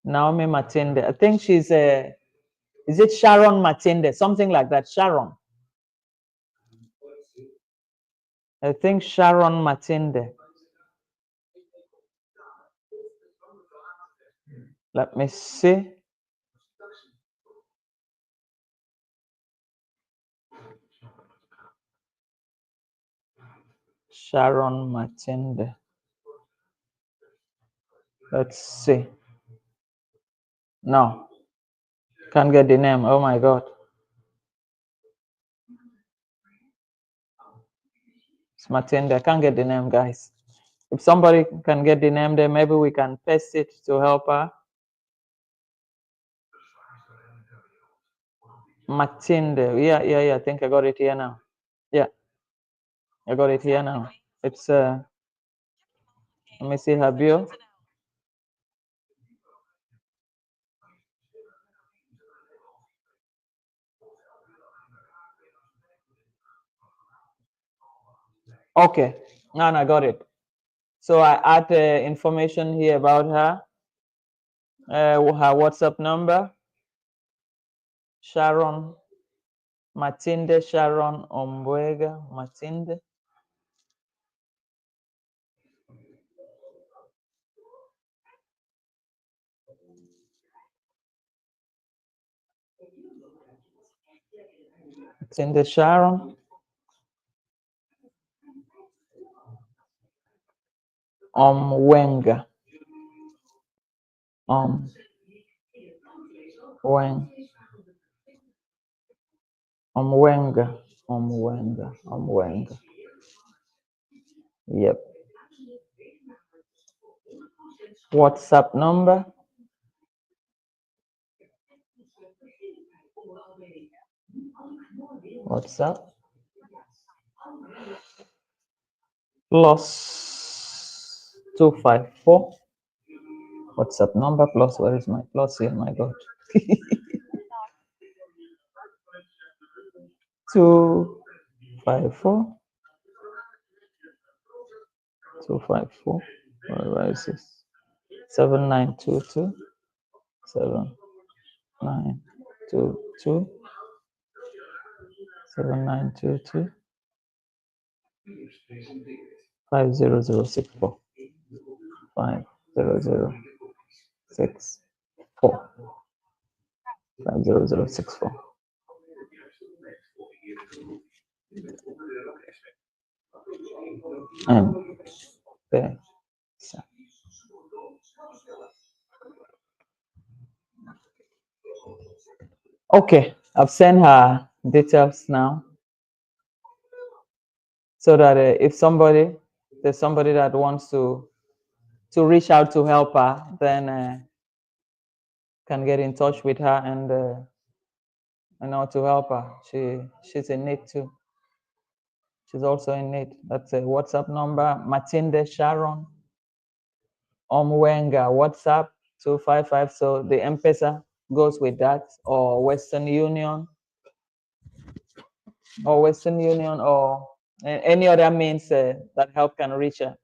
Naomi Matinde. I think she's is it Sharon Matinde? Something like that. Sharon. I think Sharon Matinde. Let me see. Sharon Matinde. Let's see. No. Can't get the name. Oh my God. It's Matinde. I can't get the name, guys. If somebody can get the name, then maybe we can paste it to help her. Matinde. Yeah. I think I got it here now. Yeah. I got it here now. It's let me see her bio. Okay, now I got it. So I add information here about her. Her WhatsApp number. Sharon Matinde, Sharon Ombwega Matinde. Matinde Sharon Omwenga. Wang. Mwango'S. Yep. WhatsApp number. WhatsApp plus 254. WhatsApp number plus, where is my plus here? My God. 254. 254. Where is this? 7922. 7922. 7922. 50064. 50064. 50064. And there. Okay, I've sent her details now, so that if there's somebody that wants to reach out to help her, then can get in touch with her and how to help her. She's in need too. She's also in need. That's a WhatsApp number. Maender Sharon Omwenga WhatsApp 255. So the M-Pesa goes with that, or Western Union, or any other means that help can reach her.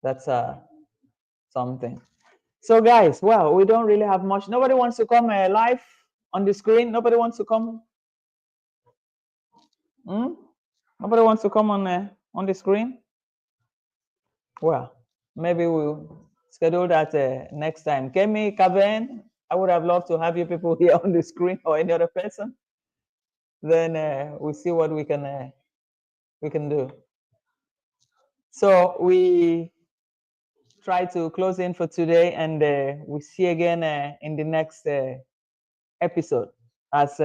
That's something. So guys, well, we don't really have much. Nobody wants to come live on the screen. Nobody wants to come. Nobody wants to come on the screen. Well, maybe we'll schedule that next time. Kemi, Kaven, I would have loved to have you people here on the screen, or any other person. Then we'll see what we can do. So we try to close in for today, and we see again in the next episode, as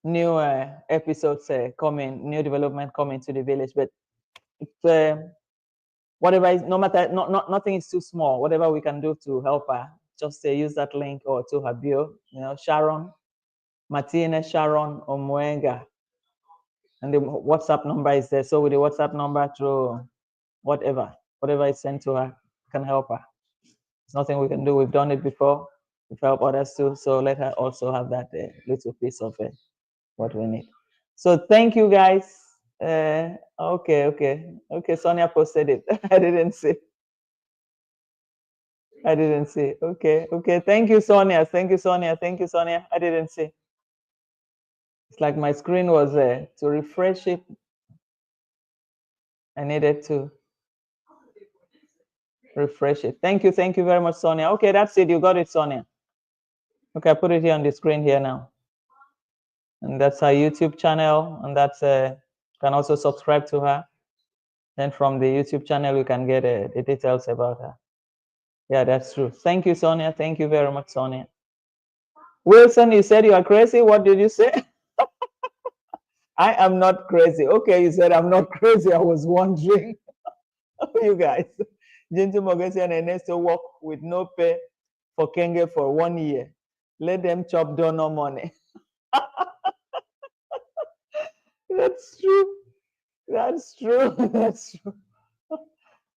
new episodes coming, new development coming to the village. But whatever is, no matter, nothing is too small. Whatever we can do to help her, just use that link, or to her bio. Sharon Martina Sharon Omwenga, and the WhatsApp number is there. So with the WhatsApp number, through whatever is sent to her, can help her. There's nothing we can do. We've done it before. We've helped others too. So let her also have that little piece of what we need. So thank you guys. Okay. Sonia posted it. I didn't see. Okay. Thank you, Sonia. I didn't see. It's like my screen was to refresh it. I needed to refresh it. Thank you very much, Sonia. Okay, that's it. You got it, Sonia. Okay, I put it here on the screen here now. And that's our YouTube channel, and that's can also subscribe to her. Then from the YouTube channel, you can get the details about her. Yeah, that's true. Thank you, Sonia. Thank you very much, Sonia. Wilson, you said you are crazy. What did you say? I am not crazy. Okay, you said I'm not crazy. I was wondering. You guys, Gentle Mogesi and Ernesto work with no pay for Kenge for 1 year. Let them chop donor money. That's true. That's true.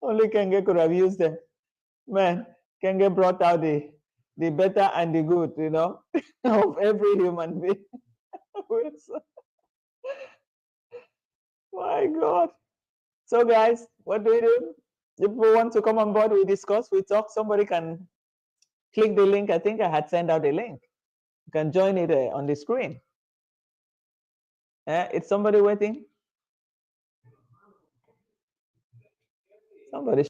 Only Kenge could have used them. Man, Kenge brought out the better and the good, of every human being. My God. So guys, what do we do? If we want to come on board, we discuss, we talk. Somebody can click the link. I think I had sent out the link. You can join it on the screen. It's somebody waiting. Somebody